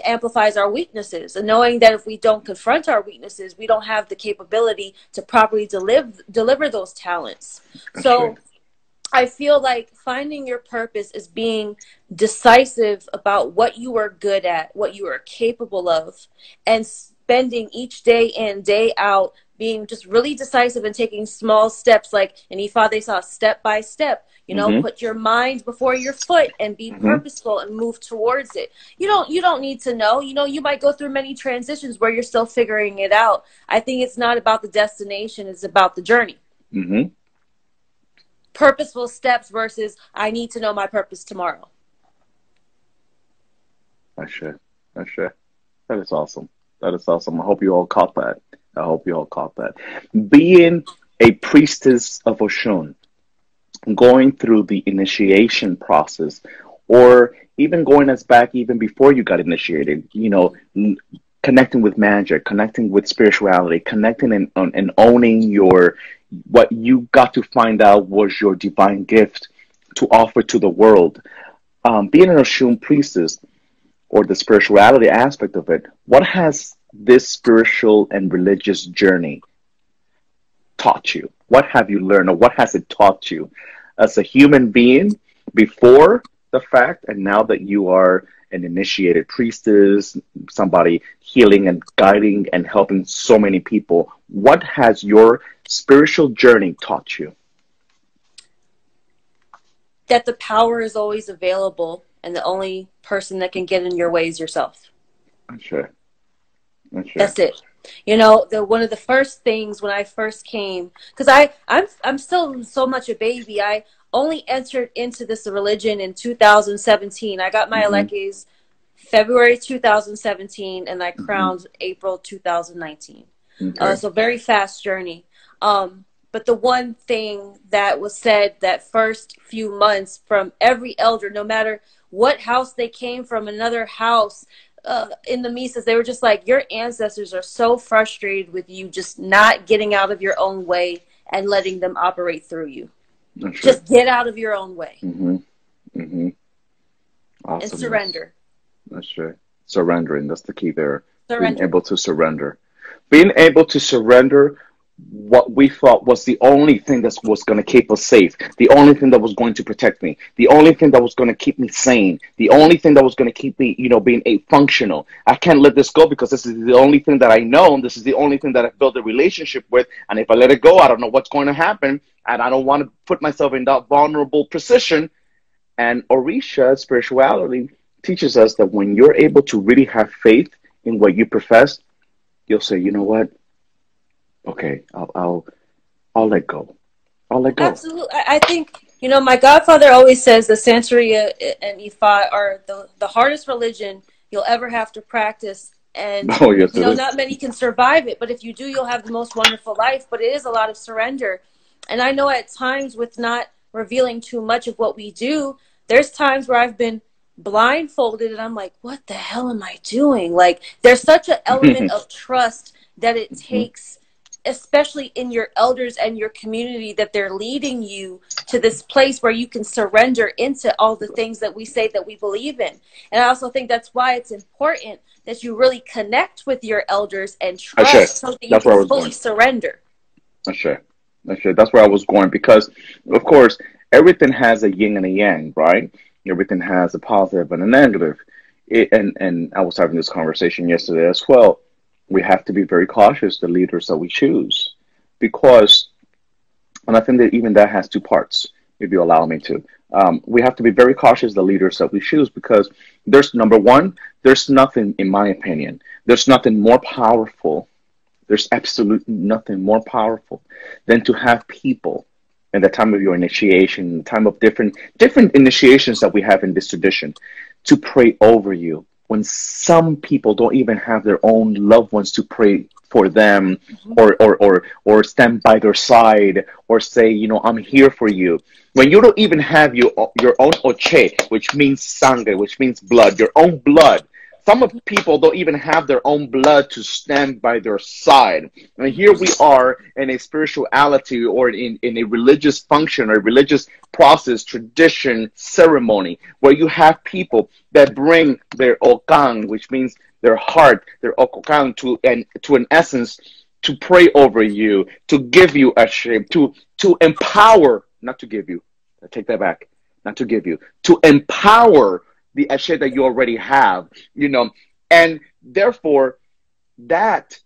amplifies our weaknesses, and knowing that if we don't confront our weaknesses, we don't have the capability to properly deliver those talents. So I feel like finding your purpose is being decisive about what you are good at, what you are capable of, and spending each day in, day out, being just really decisive and taking small steps, like in Ifa they saw step by step. You know, put your mind before your foot and be purposeful and move towards it. You don't need to know. You know, you might go through many transitions where you're still figuring it out. I think it's not about the destination, it's about the journey. Purposeful steps versus I need to know my purpose tomorrow. That is awesome. That is awesome. I hope you all caught that. Being a priestess of Oshun, going through the initiation process, or even going as back even before you got initiated, you know, connecting with magic, connecting with spirituality, connecting and owning what you got to find out was your divine gift to offer to the world. Being an Oshun priestess, or the spirituality aspect of it, what has this spiritual and religious journey taught you? What have you learned, or what has it taught you as a human being before the fact, and now that you are an initiated priestess, somebody healing and guiding and helping so many people? What has your spiritual journey taught you? That the power is always available, and the only person that can get in your way is yourself. I'm sure. I'm sure. That's it. You know, one of the first things when I first came, because I'm still so much a baby. I only entered into this religion in 2017. I got my Elekes February 2017, and I crowned April 2019. Okay. So very fast journey. But the one thing that was said that first few months from every elder, no matter what house they came from, another house, in the Mises, they were just like, your ancestors are so frustrated with you just not getting out of your own way and letting them operate through you. That's just get out of your own way. Awesome. And surrender. That's right. Surrendering. That's the key there. Surrender. Being able to surrender. Being able to surrender what we thought was the only thing that was going to keep us safe, the only thing that was going to protect me, the only thing that was going to keep me sane, the only thing that was going to keep me, being functional. I can't let this go because this is the only thing that I know, and this is the only thing that I've built a relationship with. And if I let it go, I don't know what's going to happen, and I don't want to put myself in that vulnerable position. And Orisha spirituality teaches us that when you're able to really have faith in what you profess, you'll say, you know what? Okay, I'll let go. I'll let go. Absolutely. I think, my godfather always says the Santeria and Ifa are the hardest religion you'll ever have to practice. And, yes, not many can survive it. But if you do, you'll have the most wonderful life. But it is a lot of surrender. And I know at times with not revealing too much of what we do, there's times where I've been blindfolded and I'm like, what the hell am I doing? Like, there's such an element of trust that it takes, especially in your elders and your community, that they're leading you to this place where you can surrender into all the things that we say that we believe in. And I also think that's why it's important that you really connect with your elders and trust so that you can fully surrender. That's where I was going, because, of course, everything has a yin and a yang, right? Everything has a positive and a negative. And I was having this conversation yesterday as well. We have to be very cautious, the leaders that we choose, because, and I think that even that has two parts, if you allow me to. We have to be very cautious, the leaders that we choose, because there's, number one, there's nothing, in my opinion, there's nothing more powerful. There's absolutely nothing more powerful than to have people in the time of your initiation, the time of different initiations that we have in this tradition, to pray over you, when some people don't even have their own loved ones to pray for them, or stand by their side, or say, I'm here for you. When you don't even have your own oche, which means sangre, which means blood, your own blood. Some of people don't even have their own blood to stand by their side. And here we are in a spirituality, or in a religious function, or religious process, tradition, ceremony, where you have people that bring their okan, which means their heart, their okokan, to an essence, to pray over you, to give you a shape, to empower, not to give you, I take that back, not to give you, to empower the ashe that you already have, and therefore that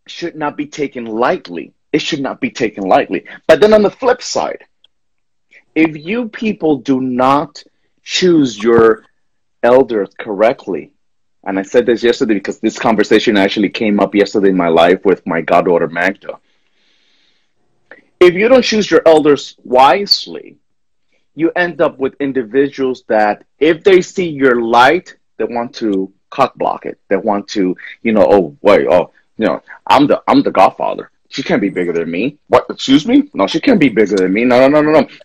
should not be taken lightly. It should not be taken lightly. But then on the flip side, if you people do not choose your elders correctly, and I said this yesterday because this conversation actually came up yesterday in my life with my goddaughter Magda. If you don't choose your elders wisely, you end up with individuals that, if they see your light, they want to cock block it. They want to, I'm the godfather. She can't be bigger than me. What? Excuse me? No, she can't be bigger than me. No.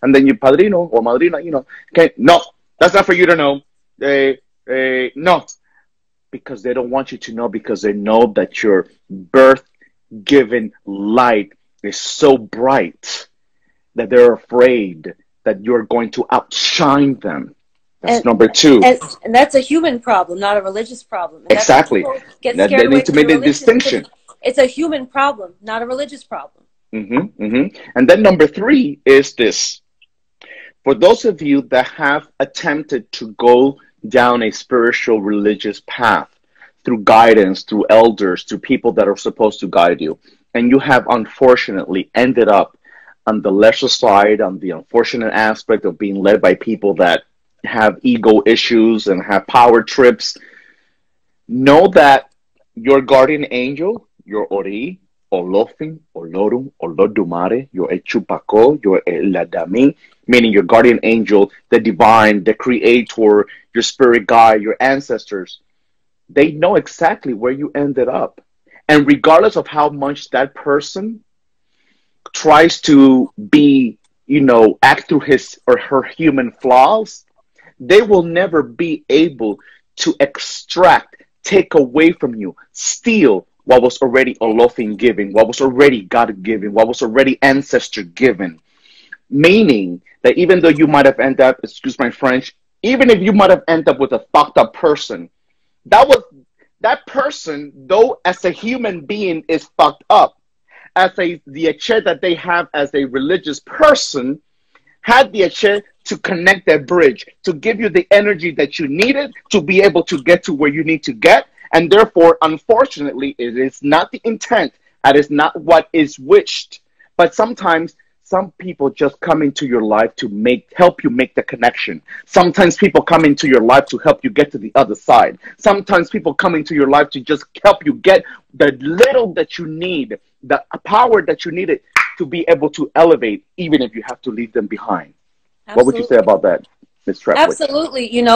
And then your padrino or madrina, okay, no, that's not for you to know. No, because they don't want you to know, because they know that your birth-given light is so bright that they're afraid that you're going to outshine them. That's number two. And that's a human problem, not a religious problem. And that's why Exactly. people get That scared they away need to from the make the religion, because distinction. it's a human problem, not a religious problem. And then number three is this. For those of you that have attempted to go down a spiritual religious path through guidance, through elders, through people that are supposed to guide you, and you have unfortunately ended up on the lesser side, on the unfortunate aspect of being led by people that have ego issues and have power trips, know that your guardian angel, your Ori, Olofin, Olorum, Olodumare, your Echupako, your Eladami, meaning your guardian angel, the divine, the creator, your spirit guide, your ancestors, they know exactly where you ended up. And regardless of how much that person tries to be, act through his or her human flaws, they will never be able to extract, take away from you, steal what was already Olofin given, what was already God given, what was already ancestor given. Meaning that even though you might have ended up, excuse my French, even if you might have ended up with a fucked up person, that person, though as a human being is fucked up, as the achie that they have as a religious person, had the achie to connect that bridge, to give you the energy that you needed to be able to get to where you need to get. And therefore, unfortunately, it is not the intent, that is not what is wished. But sometimes some people just come into your life to help you make the connection. Sometimes people come into your life to help you get to the other side. Sometimes people come into your life to just help you get the little that you need, the power that you needed to be able to elevate, even if you have to leave them behind. Absolutely. What would you say about that, Ms. Trepwich? Absolutely.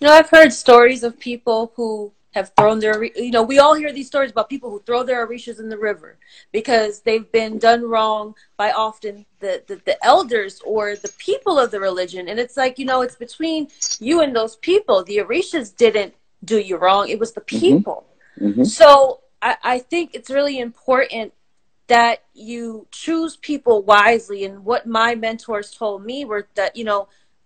I've heard stories of people who have thrown their, we all hear these stories about people who throw their orishas in the river because they've been done wrong by often the elders or the people of the religion. And it's like, it's between you and those people. The orishas didn't do you wrong. It was the people. So I think it's really important that you choose people wisely. And what my mentors told me were that,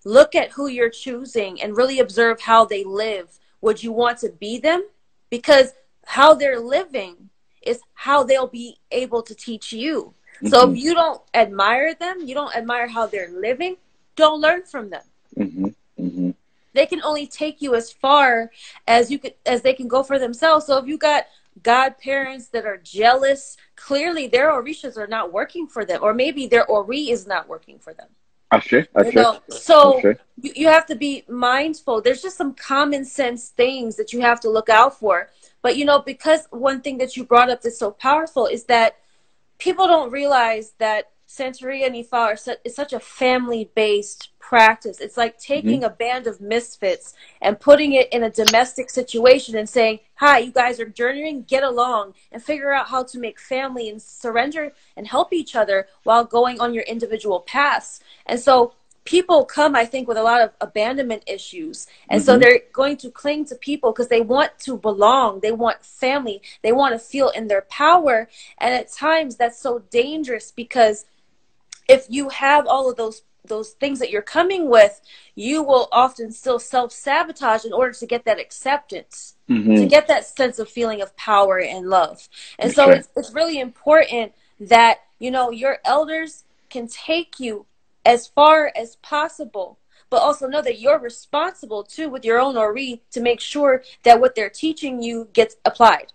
look at who you're choosing and really observe how they live. Would you want to be them? Because how they're living is how they'll be able to teach you. So if you don't admire them, you don't admire how they're living, don't learn from them. They can only take you as far as they can go for themselves. So if you got godparents that are jealous, clearly their orishas are not working for them, or maybe their ori is not working for them. So you have to be mindful. There's just some common sense things that you have to look out for. But, because one thing that you brought up that's so powerful is that people don't realize that Santeria and Ifa is such a family-based practice. It's like taking a band of misfits and putting it in a domestic situation and saying, hi, you guys are journeying, get along, and figure out how to make family and surrender and help each other while going on your individual paths. And so people come, I think, with a lot of abandonment issues. And so they're going to cling to people because they want to belong. They want family. They want to feel in their power. And at times that's so dangerous because if you have all of those things that you're coming with, you will often still self-sabotage in order to get that acceptance, to get that sense of feeling of power and love. And so it's really important that, your elders can take you as far as possible, but also know that you're responsible too with your own ori to make sure that what they're teaching you gets applied.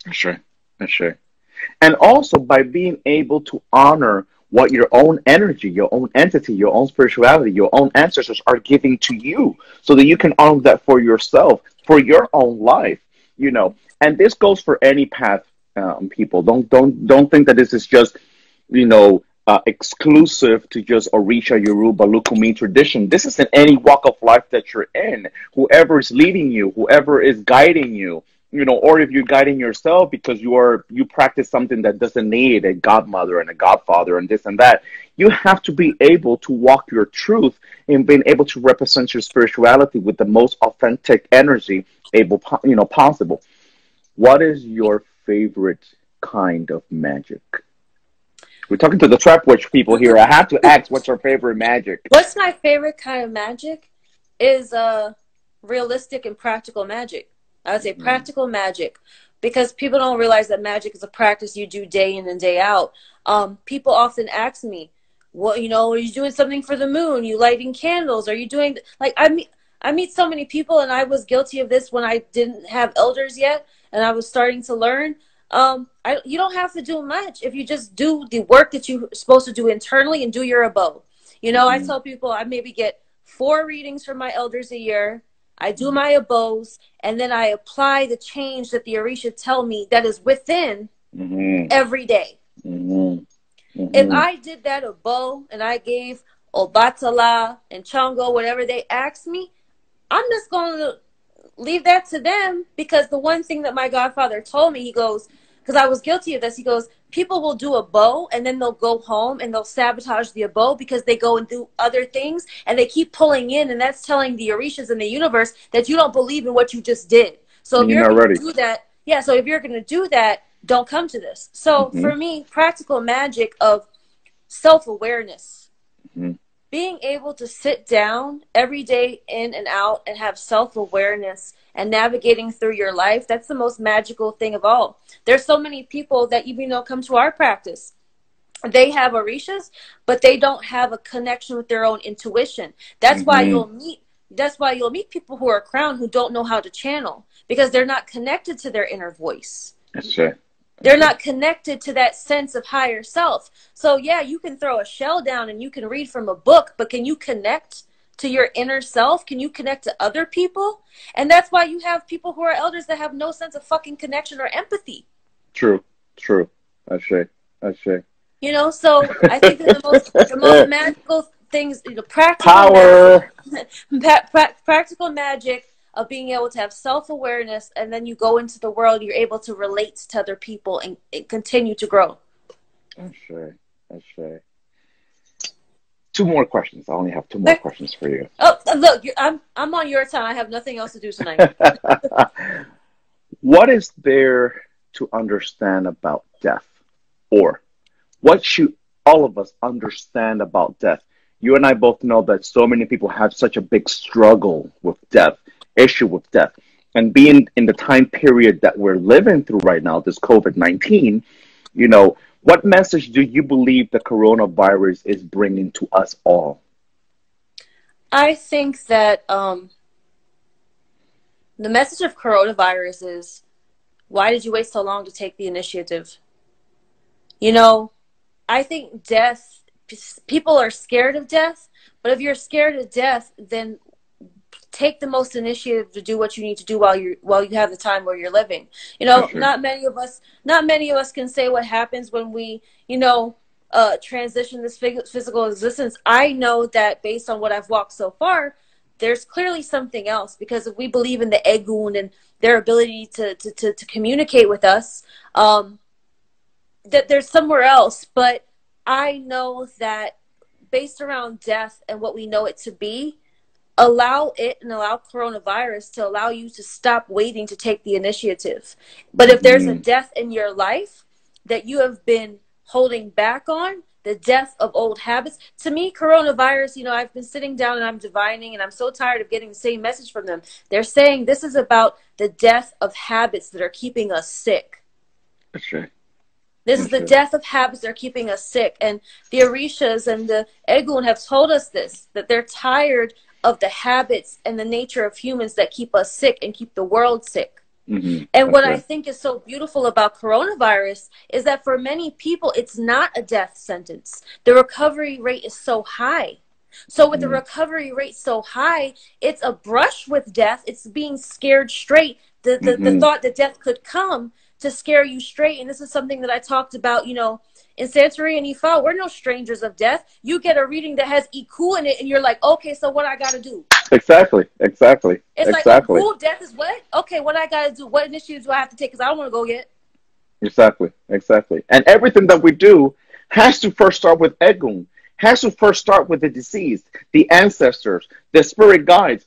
That's sure. And also by being able to honor what your own energy, your own entity, your own spirituality, your own ancestors are giving to you, so that you can honor that for yourself, for your own life, And this goes for any path. People don't think that this is just, exclusive to just Orisha, Yoruba, Lukumi tradition. This is in any walk of life that you're in. Whoever is leading you, whoever is guiding you, or if you're guiding yourself because you practice something that doesn't need a godmother and a godfather and this and that, you have to be able to walk your truth and being able to represent your spirituality with the most authentic energy possible. What is your favorite kind of magic? We're talking to the Trap Witch people here. I have to ask, what's your favorite magic? What's my favorite kind of magic? is realistic and practical magic. I would say practical magic, because people don't realize that magic is a practice you do day in and day out. People often ask me, "Well, are you doing something for the moon? You lighting candles? Are you doing like?" I meet so many people, and I was guilty of this when I didn't have elders yet, and I was starting to learn. You don't have to do much if you just do the work that you're supposed to do internally and do your abode. I tell people I maybe get 4 readings from my elders a year. I do my abodes, and then I apply the change that the Orisha tell me that is within every day. If I did that abode and I gave Obatala and Chongo whatever they asked me, I'm just going to leave that to them, because the one thing that my godfather told me, he goes, because I was guilty of this, he goes, people will do a bow and then they'll go home and they'll sabotage the abode because they go and do other things and they keep pulling in, and that's telling the Orishas in the universe that you don't believe in what you just did. So if you're going to do that, so if you're going to do that, don't come to this. So for me, practical magic of self-awareness, being able to sit down every day in and out and have self-awareness and navigating through your life, that's the most magical thing of all. There's so many people that even come to our practice. They have Orishas, but they don't have a connection with their own intuition. That's why you'll meet people who are crowned who don't know how to channel, because they're not connected to their inner voice. That's right. They're not connected to that sense of higher self. So yeah, you can throw a shell down and you can read from a book, but can you connect to your inner self? Can you connect to other people? And that's why you have people who are elders that have no sense of fucking connection or empathy. True. Ashe. So I think that the most magical things, practical power, practical magic of being able to have self-awareness, and then you go into the world, you're able to relate to other people and continue to grow. Ashe. 2 more questions. I only have 2 more questions for you. Oh, look, I'm on your time. I have nothing else to do tonight. What is there to understand about death? Or what should all of us understand about death? You and I both know that so many people have such a big struggle with death, issue with death. And being in the time period that we're living through right now, this COVID-19, what message do you believe the coronavirus is bringing to us all? I think that the message of coronavirus is, why did you wait so long to take the initiative? I think death, people are scared of death, but if you're scared of death, then take the most initiative to do what you need to do while you have the time where you're living. Not many of us can say what happens when we, transition this physical existence. I know that based on what I've walked so far, there's clearly something else, because if we believe in the Egun and their ability to communicate with us, that there's somewhere else. But I know that based around death and what we know it to be, allow it and allow coronavirus to allow you to stop waiting to take the initiative. But if there's a death in your life that you have been holding back on, the death of old habits, to me, coronavirus, I've been sitting down and I'm divining, and I'm so tired of getting the same message from them. They're saying this is about the death of habits that are keeping us sick. Okay. This is the death of habits that are keeping us sick. And the Orishas and the Egun have told us this, that they're tired of the habits and the nature of humans that keep us sick and keep the world sick. And what I think is so beautiful about coronavirus is that for many people, it's not a death sentence. The recovery rate is so high. So with the recovery rate so high, it's a brush with death. It's being scared straight. The thought that death could come to scare you straight. And this is something that I talked about, in Santeria and Ifa, we're no strangers of death. You get a reading that has Iku in it, and you're like, okay, so what I got to do? Exactly. It's like, Iku, death is what? Okay, what I got to do? What initiatives do I have to take? Because I don't want to go yet. Exactly. And everything that we do has to first start with Egun, has to first start with the deceased, the ancestors, the spirit guides.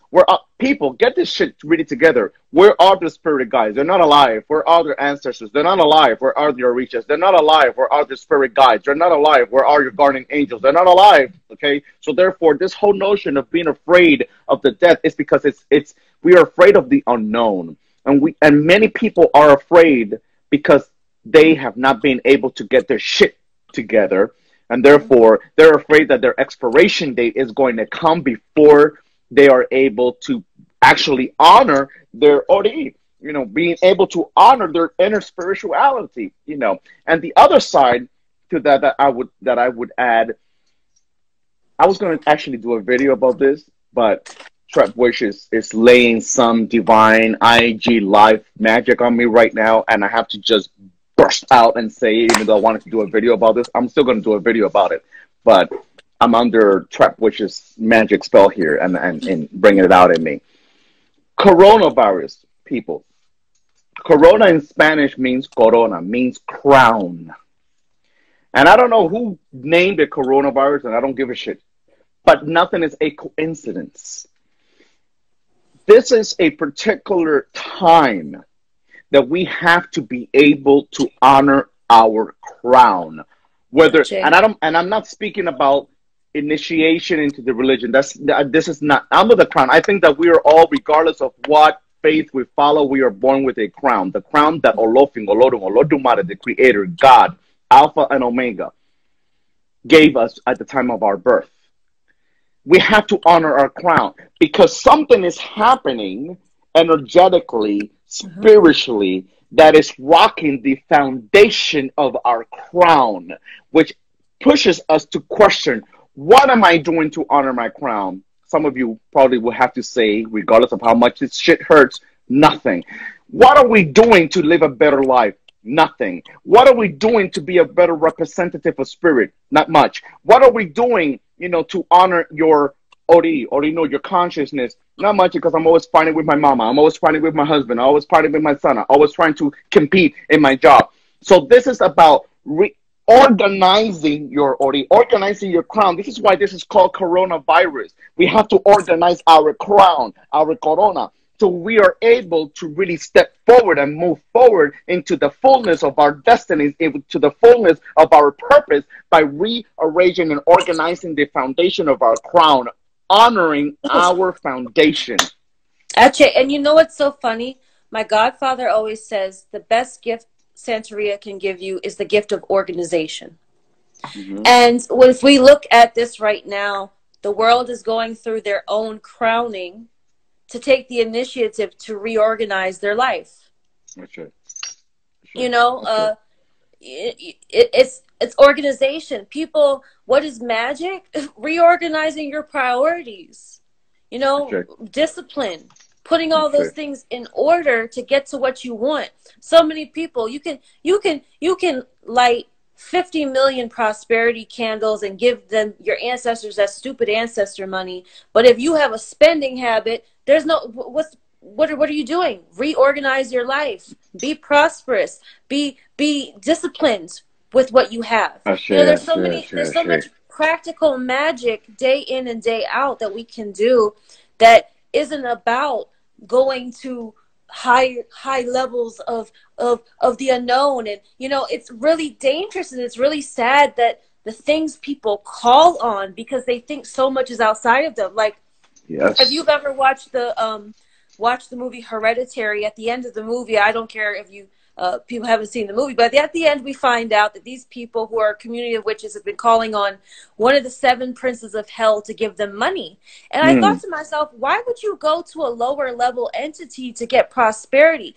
people, get this shit really together. Where are the spirit guides? They're not alive. Where are their ancestors? They're not alive. Where are your reaches? They're not alive. Where are the spirit guides? They're not alive. Where are your guardian angels? They're not alive. Okay, so therefore, this whole notion of being afraid of the death is because it's we are afraid of the unknown, and many people are afraid because they have not been able to get their shit together, and therefore they're afraid that their expiration date is going to come before they are able to actually honor their ori, being able to honor their inner spirituality, And the other side to that I would add, I was going to actually do a video about this, but Trap Wish is laying some divine IG live magic on me right now, and I have to just burst out and say, even though I wanted to do a video about this, I'm still going to do a video about it, but I'm under Trap Wish's magic spell here and bringing it out in me. Coronavirus, people. Corona in Spanish means corona, means crown. And I don't know who named it coronavirus, and I don't give a shit. But nothing is a coincidence. This is a particular time that we have to be able to honor our crown. And I'm not speaking about initiation into the religion. This is not under the crown. I think that we are all, regardless of what faith we follow, we are born with a crown. The crown that Olofin, Olodum, Olodumare, the Creator, God, Alpha and Omega, gave us at the time of our birth. We have to honor our crown because something is happening energetically, spiritually, that is rocking the foundation of our crown, which pushes us to question, what am I doing to honor my crown? Some of you probably will have to say, regardless of how much this shit hurts, nothing. What are we doing to live a better life? Nothing. What are we doing to be a better representative of spirit? Not much. What are we doing, to honor your ori, your consciousness? Not much, because I'm always fighting with my mama. I'm always fighting with my husband. I'm always fighting with my son. I'm always trying to compete in my job. So this is about organizing your ori, organizing your crown. This is why this is called coronavirus. We have to organize our crown, our corona, so we are able to really step forward and move forward into the fullness of our destinies, into the fullness of our purpose, by rearranging and organizing the foundation of our crown, honoring our foundation. Actually, and you know what's so funny? My godfather always says the best gift Santeria can give you is the gift of organization. And if we look at this right now, the world is going through their own crowning to take the initiative to reorganize their life. That's right. It's organization. People, what is magic? Reorganizing your priorities. Discipline. Putting all those things in order to get to what you want. So many people, you can light 50 million prosperity candles and give them your ancestors that stupid ancestor money. But if you have a spending habit, there's no what are you doing? Reorganize your life. Be prosperous. Be disciplined with what you have. There's so much practical magic day in and day out that we can do that isn't about going to high levels of the unknown. And it's really dangerous, and it's really sad that the things people call on because they think so much is outside of them. Like, if you've ever watched the movie Hereditary, at the end of the movie, I don't care if you people haven't seen the movie, but at the end we find out that these people who are a community of witches have been calling on one of the 7 princes of hell to give them money. And I thought to myself, why would you go to a lower level entity to get prosperity?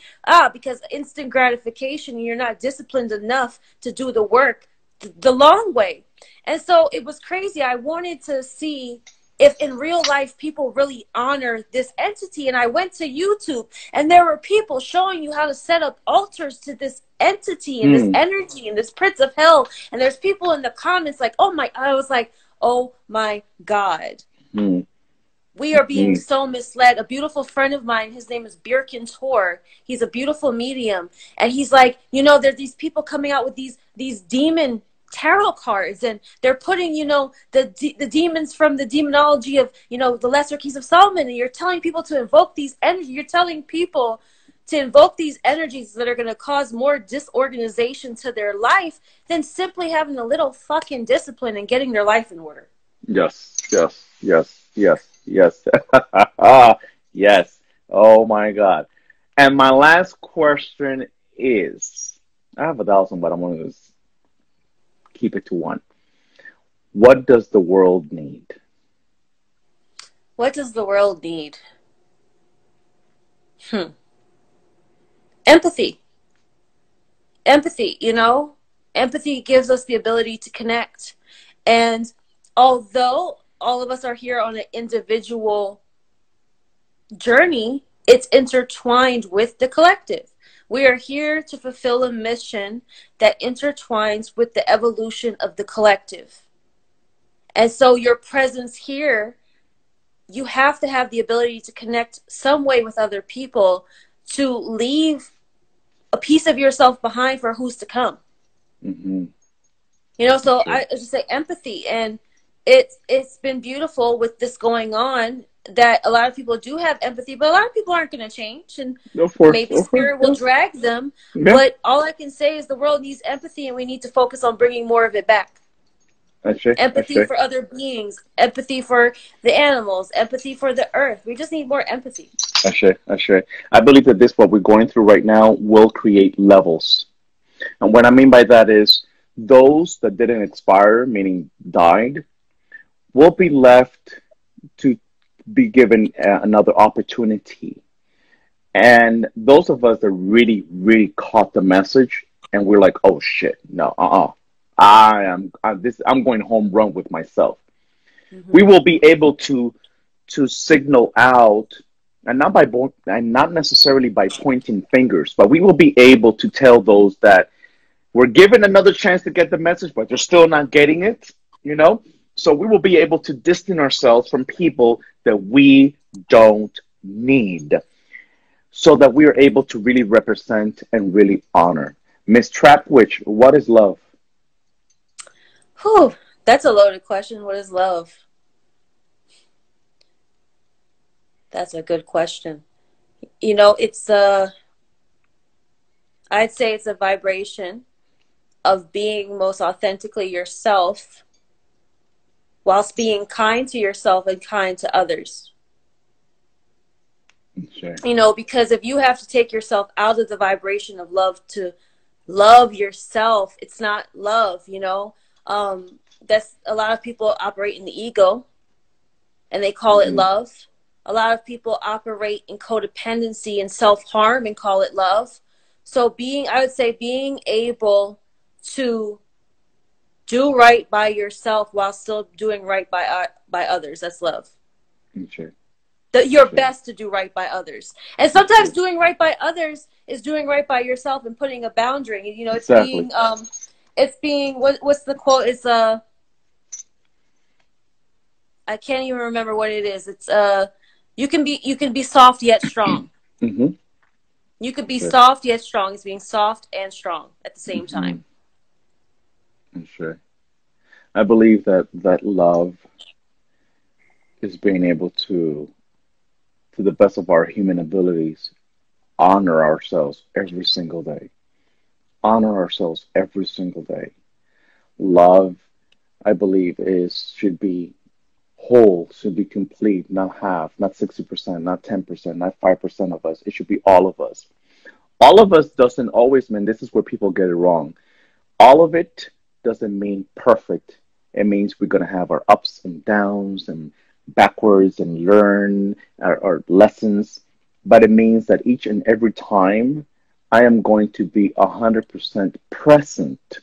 Because instant gratification, and you're not disciplined enough to do the work the long way. And so it was crazy. I wanted to see if in real life people really honor this entity. And I went to YouTube, and there were people showing you how to set up altars to this entity and this energy and this prince of hell. And there's people in the comments like, I was like, oh my God. We are being so misled. A beautiful friend of mine, his name is Birkin Tor. He's a beautiful medium. And he's like, there's these people coming out with these demon tarot cards, and they're putting, you know, the demons from the demonology of, you know, the Lesser Keys of Solomon, and you're telling people to invoke these energies. You're telling people to invoke these energies that are going to cause more disorganization to their life than simply having a little fucking discipline and getting their life in order. Yes, yes, yes, yes, yes. Yes. Oh my God. And my last question is, I have 1,000, but I'm going to keep it to one. What does the world need? What does the world need? Empathy. Empathy, you know? Empathy gives us the ability to connect. And although all of us are here on an individual journey, it's intertwined with the collective. We are here to fulfill a mission that intertwines with the evolution of the collective. And so your presence here, you have to have the ability to connect some way with other people, to leave a piece of yourself behind for who's to come. Mm-hmm. You know, so Sure. I just say empathy. And it's been beautiful with this going on, that a lot of people do have empathy, but a lot of people aren't going to change, and Of course, maybe of course, spirit will drag them. yeah. But all I can say is the world needs empathy, and we need to focus on bringing more of it back. Ashe, Empathy ashe, for other beings, empathy for the animals, empathy for the earth. We just need more empathy. ashe, ashe. I believe that this, what we're going through right now, will create levels. And what I mean by that is those that didn't expire, meaning died, will be left to be given another opportunity. And those of us that really, really caught the message, and we're like, oh shit, no, I'm going home run with myself. We Mm-hmm. will be able to signal out, and and not necessarily by pointing fingers, but we will be able to tell those that we're given another chance to get the message, but they're still not getting it, you know? So we will be able to distance ourselves from people that we don't need, so that we are able to really represent and really honor. Miss Trapwitch, what is love? Whew, that's a loaded question. What is love? That's a good question. You know, I'd say it's a vibration of being most authentically yourself, whilst being kind to yourself and kind to others. Sure. You know, because if you have to take yourself out of the vibration of love to love yourself, it's not love, you know. That's, a lot of people operate in the ego and they call it Mm-hmm. love. A lot of people operate in codependency and self-harm and call it love. So I would say being able to do right by yourself while still doing right by others, that's love. Sure. Your Sure. best to do right by others. And sometimes Sure. doing right by others is doing right by yourself and putting a boundary. You know, Exactly. it's being what's the quote? It's I can't even remember what it is. It's you can be soft yet strong. Mm-hmm. You could be Sure. soft yet strong. It's being soft and strong at the same Mm-hmm. time. Sure. I believe that love is being able to the best of our human abilities, honor ourselves every single day. Honor ourselves every single day. Love, I believe, is should be whole, should be complete, not half, not 60%, not 10%, not 5% of us. It should be all of us. All of us doesn't always mean, this is where people get it wrong. All of it doesn't mean perfect. It means we're going to have our ups and downs and backwards and learn our lessons. But it means that each and every time I am going to be 100% present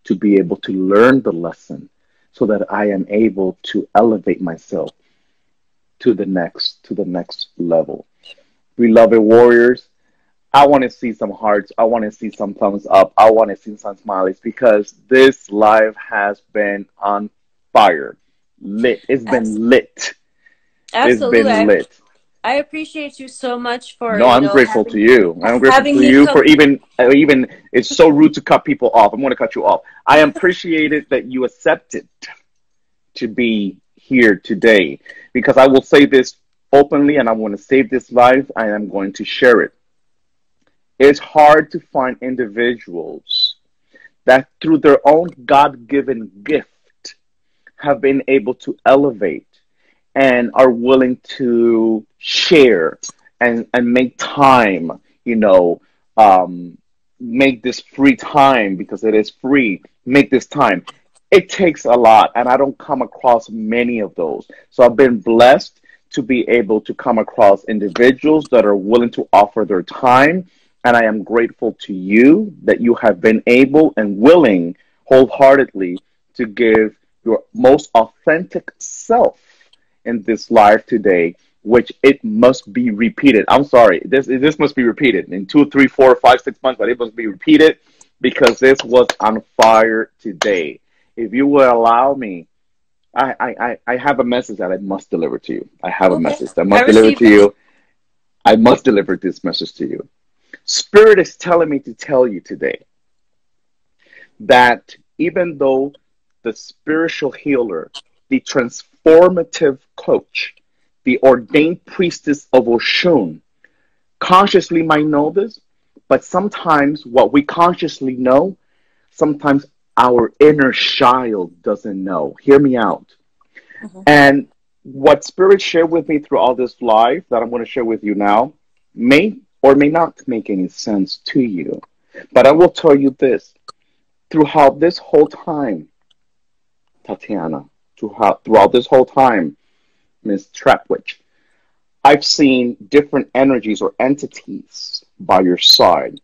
to be able to learn the lesson, so that I am able to elevate myself to the next level. Beloved warriors, I want to see some hearts. I want to see some thumbs up. I want to see some smileys, because this live has been on fire. Lit. It's Abs- been lit. It's Absolutely. been lit. I appreciate you so much for, No, I'm grateful to you. I'm grateful having to me you come. for even it's so rude to cut people off. I'm going to cut you off. I appreciate it that you accepted to be here today, because I will say this openly, and I want to save this life. I am going to share it. It's hard to find individuals that through their own God-given gift have been able to elevate and are willing to share and make time, you know, um, make this free time, because it is free. Make this time. It takes a lot, and I don't come across many of those. So I've been blessed to be able to come across individuals that are willing to offer their time. And I am grateful to you that you have been able and willing wholeheartedly to give your most authentic self in this live today, which it must be repeated. I'm sorry, this must be repeated in 2, 3, 4, 5, 6 months, but it must be repeated because this was on fire today. If you will allow me, I have a message that I must deliver to you. I have a Okay, message that I I must deliver received to it. you. I must deliver this message to you. Spirit is telling me to tell you today that even though the spiritual healer, the transformative coach, the ordained priestess of Oshun consciously might know this, but sometimes what we consciously know, sometimes our inner child doesn't know. Hear me out. Mhm. And what Spirit shared with me through all this life that I'm going to share with you now may or may not make any sense to you. But I will tell you this, throughout this whole time, Tatiana, throughout this whole time, Miss Trapwich, I've seen different energies or entities by your side.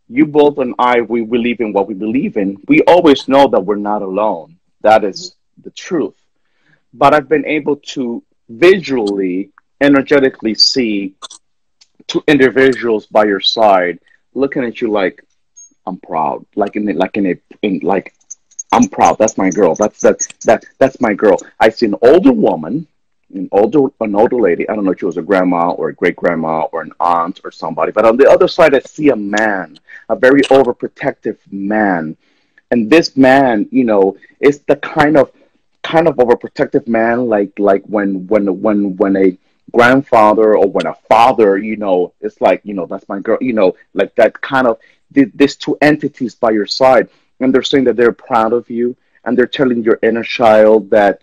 You both and I, we believe in what we believe in. We always know that we're not alone. That Mhm. is the truth. But I've been able to visually, energetically see two individuals by your side looking at you like, I'm proud. Like I'm proud. That's my girl. That's my girl. I see an older woman, an older lady. I don't know if she was a grandma or a great grandma or an aunt or somebody. But on the other side, I see a man, a very overprotective man. And this man, is the kind of overprotective man, like when a grandfather or when a father, it's like, that's my girl, like that kind of these two entities by your side, and they're saying that they're proud of you, and they're telling your inner child that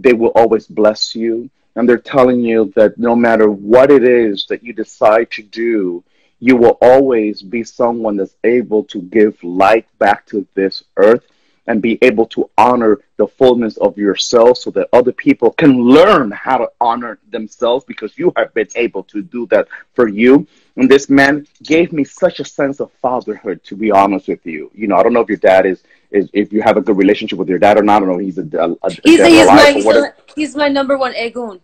they will always bless you, and they're telling you that no matter what it is that you decide to do, you will always be someone that's able to give light back to this earth and be able to honor the fullness of yourself so that other people can learn how to honor themselves because you have been able to do that for you. And this man gave me such a sense of fatherhood, to be honest with you. I don't know if your dad is if you have a good relationship with your dad or not. I don't know if he's He's dead or he's alive my or whatever. he's my number one Egun.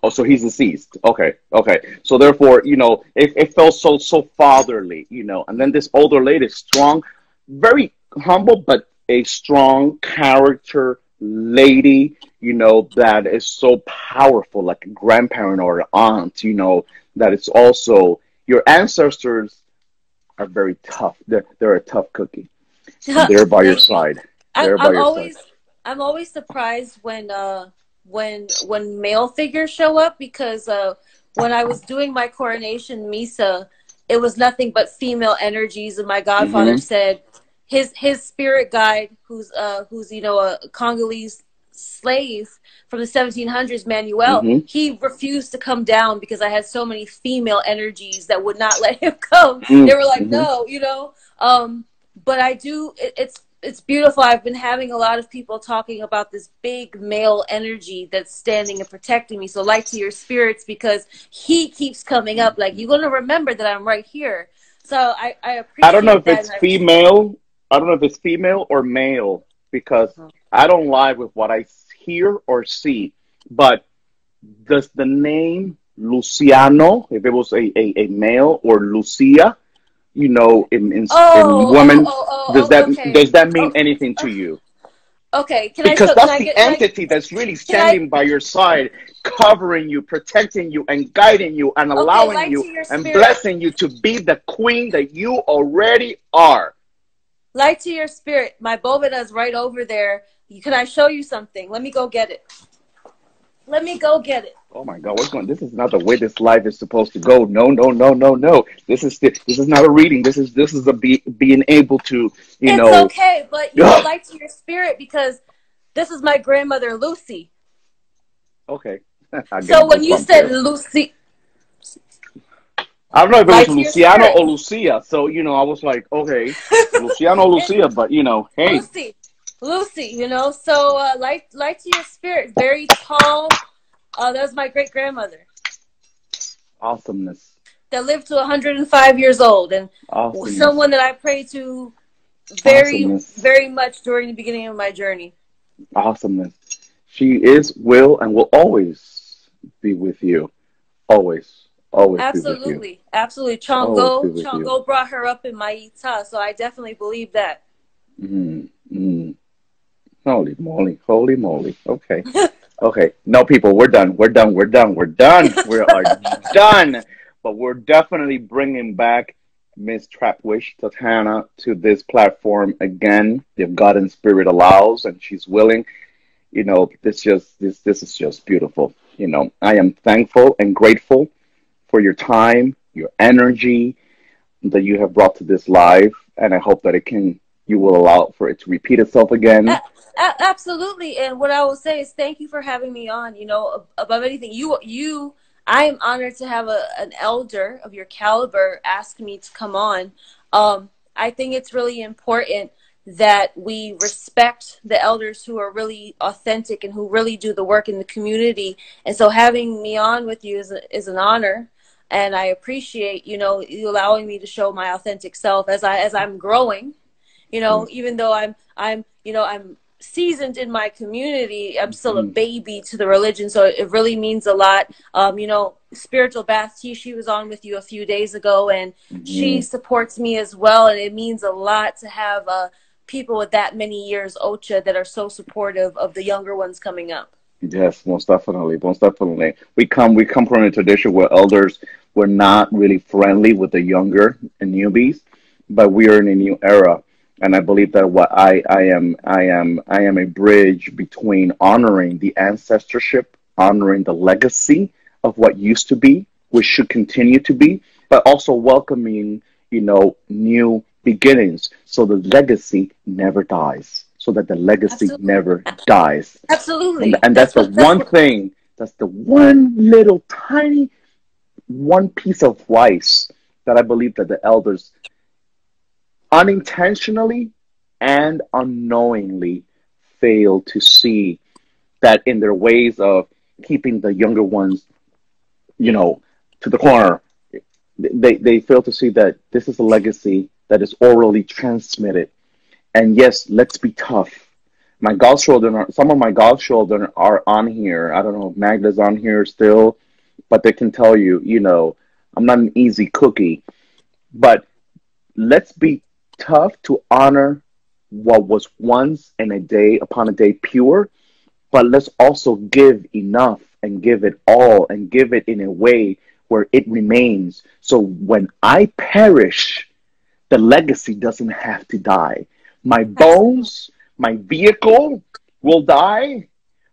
Oh, so he's deceased. Okay, okay. So therefore, it felt so fatherly, And then this older lady, strong, very humble, but a strong character lady, that is so powerful, like a grandparent or an aunt, that it's also your ancestors are very tough. They're a tough cookie, and they're by your Thank you. side. I'm They're by I'm your side. always I'm always surprised when male figures show up, because when I was doing my coronation misa, it was nothing but female energies, and my godfather Mm-hmm. said his spirit guide, who's a Congolese slave from the 1700s, Manuel, Mm-hmm. he refused to come down because I had so many female energies that would not let him come. They were like, Mm-hmm. no, but I do. It's beautiful. I've been having a lot of people talking about this big male energy that's standing and protecting me. So, light to your spirits, because he keeps coming up. Like, you're gonna remember that I'm right here. So I I don't know appreciate if that. it's female. I don't know if it's female or male because I don't lie with what I hear or see. But does the name Luciano, if it was a male, or Lucia, in Oh, oh, women, oh, does oh, that oh, okay. does that mean Okay. anything to you? Okay, can I Because show? Can that's I the get? entity that's really Can I? standing by your side, covering you, protecting you, and guiding you, and Okay, allowing light you to your and spirit. blessing you to be the queen that you already are. Light to your spirit. My Bovida is right over there. Can I show you something? Let me go get it. Let me go get it. Oh my God, what's going? This is not the way this life is supposed to go. No, no, no, no, no. This is not a reading. This is a being able to, you It's know. okay, but you know, light to your spirit, because this is my grandmother Lucy. Okay, I'm So getting when you goosebumps said here. Lucy, I don't know if it was light to your Luciano spirit. or Lucia. So, I was like, okay, Luciano or It's Lucia, but hey, Lucy. Lucy, you know. So light to your spirit. Very tall. That was my great grandmother awesomeness, that lived to 105 years old, and awesomeness, someone that I pray to very, awesomeness, very much during the beginning of my journey. awesomeness. She is, will, and will always be with you. Always, always be with you. Absolutely, absolutely. Always be Chongo, with you. Chongo brought her up in my Ita, so I definitely believe that. Mm, mm. Holy moly, holy moly. Okay. Okay. No, people, we're done. We're done. We're done. We're done. We are done. But we're definitely bringing back Miss Trapwish Tatiana to this platform again, if God and Spirit allows and she's willing. This is just beautiful. I am thankful and grateful for your time, your energy that you have brought to this live, and I hope that you will allow for it to repeat itself again. Absolutely. And what I will say is thank you for having me on. You know, above anything, I am honored to have an elder of your caliber ask me to come on. I think it's really important that we respect the elders who are really authentic and who really do the work in the community. And so having me on with you is an honor. And I appreciate, you allowing me to show my authentic self as I'm growing. Even though I'm seasoned in my community, I'm still a Mm-hmm. baby to the religion, so it really means a lot. Spiritual Bath Tea, she was on with you a few days ago, and she Mm-hmm. supports me as well, and it means a lot to have people with that many years, Ocha, that are so supportive of the younger ones coming up. Yes, most definitely, most definitely. We come from a tradition where elders were not really friendly with the younger and newbies, but we are in a new era, and I believe that what I am a bridge between honoring the ancestorship, honoring the legacy of what used to be, which should continue to be, but also welcoming, new beginnings, so the legacy never dies, so that the legacy Absolutely, never dies. And absolutely. and that's the one thing, that's the one little tiny one piece of rice that I believe that the elders unintentionally and unknowingly fail to see, that in their ways of keeping the younger ones, you know, to the corner, they fail to see that this is a legacy that is orally transmitted. And yes, let's be tough. Some of my godchildren are on here. I don't know if Magda's on here still, but they can tell you, I'm not an easy cookie. But let's be tough to honor what was once in a day upon a day pure, but let's also give enough and give it all and give it in a way where it remains. So when I perish, the legacy doesn't have to die. My Absolutely. bones, my vehicle will die,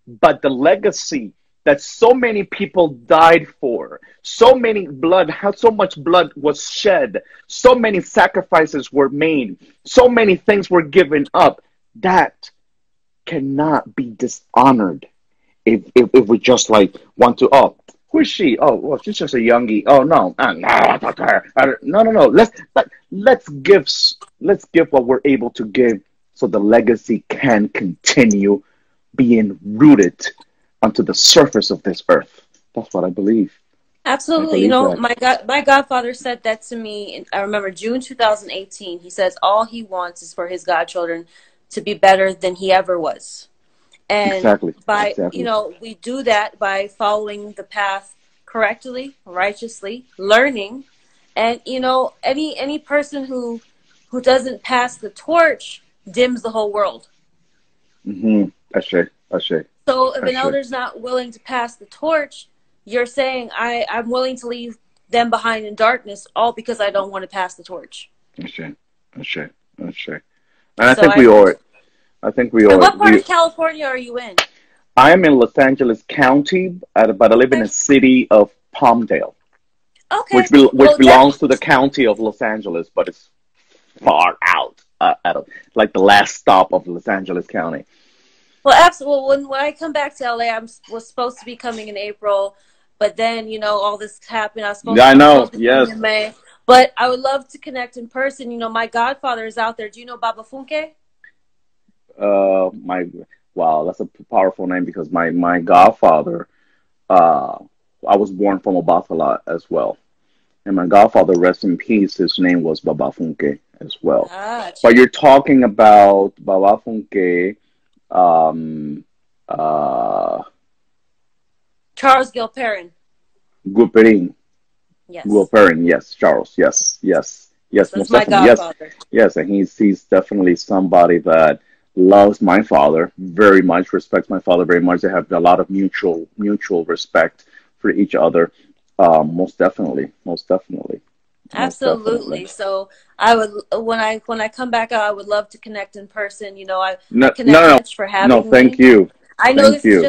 but the legacy that so many people died for, so much blood was shed, so many sacrifices were made, so many things were given up, that cannot be dishonored if we just like want to, oh, who is she? Oh, well, she's just a youngie. Oh no, no, fuck her. No, no, no. Let's give what we're able to give, so the legacy can continue being rooted onto the surface of this earth. That's what I believe. I Absolutely. believe that. My godfather said that to me. I remember June 2018. He says all he wants is for his godchildren to be better than he ever was. And Exactly. Exactly. we do that by following the path correctly, righteously, learning. And, any person who doesn't pass the torch dims the whole world. Mm-hmm. Ashe, Ashe, So if an Ashe, elder's not willing to pass the torch, you're saying I'm willing to leave them behind in darkness, all because I don't want to pass the torch. Ashe, Ashe, Ashe. And I So think I we owe it. appreciate. I think we And owe it. what part of California are you in? I am in Los Angeles County, but I live in Okay. the city of Palmdale, Okay. which Well, belongs to the county of Los Angeles, but it's far out, out of like the last stop of Los Angeles County. well, absolutely. Well, when I come back to LA, was supposed to be coming in April, but then all this happened. Yeah, I I'm know. supposed to be coming Yes. in May. But I would love to connect in person. My godfather is out there. Do you know Baba Funke? My wow, that's a powerful name because my godfather. Uh, I was born from Obatala as well, and my godfather, rest in peace. His name was Baba Funke as well. But Gotcha. you're talking about Baba Funke. Um, uh, Charles Gilperin. Guperin, Yes. Guperin, yes, Charles, yes, yes, yes, So it's most my definitely, yes, godfather. yes, and he's definitely somebody that loves my father very much, respects my father very much. They have a lot of mutual respect for each other. Most definitely, most definitely, most definitely. Absolutely. So I would when I come back out, I would love to connect in person. I No, connect no, no, much for no. having Thank me. you, I know thank this is you.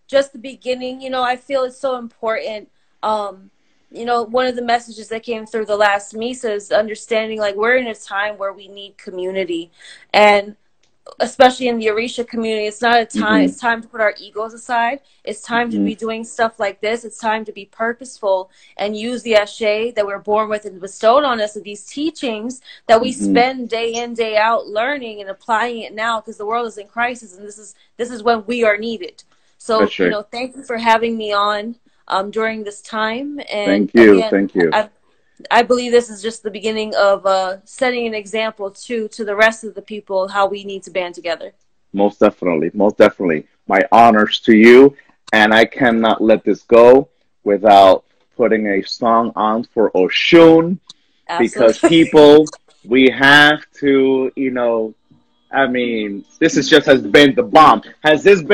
just the beginning. I feel it's so important. Um, one of the messages that came through the last Misa is understanding like we're in a time where we need community, and especially in the Orisha community, it's not a time. Hmm. It's time to put our egos aside. It's time to Hmm. be doing stuff like this. It's time to be purposeful and use the ashe that we're born with and bestowed on us of these teachings that we Hmm. spend day in day out learning and applying it now because the world is in crisis and this is when we are needed. So Sure. thank you for having me on during this time. And Thank you, again, thank you. I believe this is just the beginning of setting an example to the rest of the people how we need to band together. Most definitely, most definitely. My honors to you, and I cannot let this go without putting a song on for Oshun because Absolutely. people, we have to, I mean, this is just has been the bomb. Has this been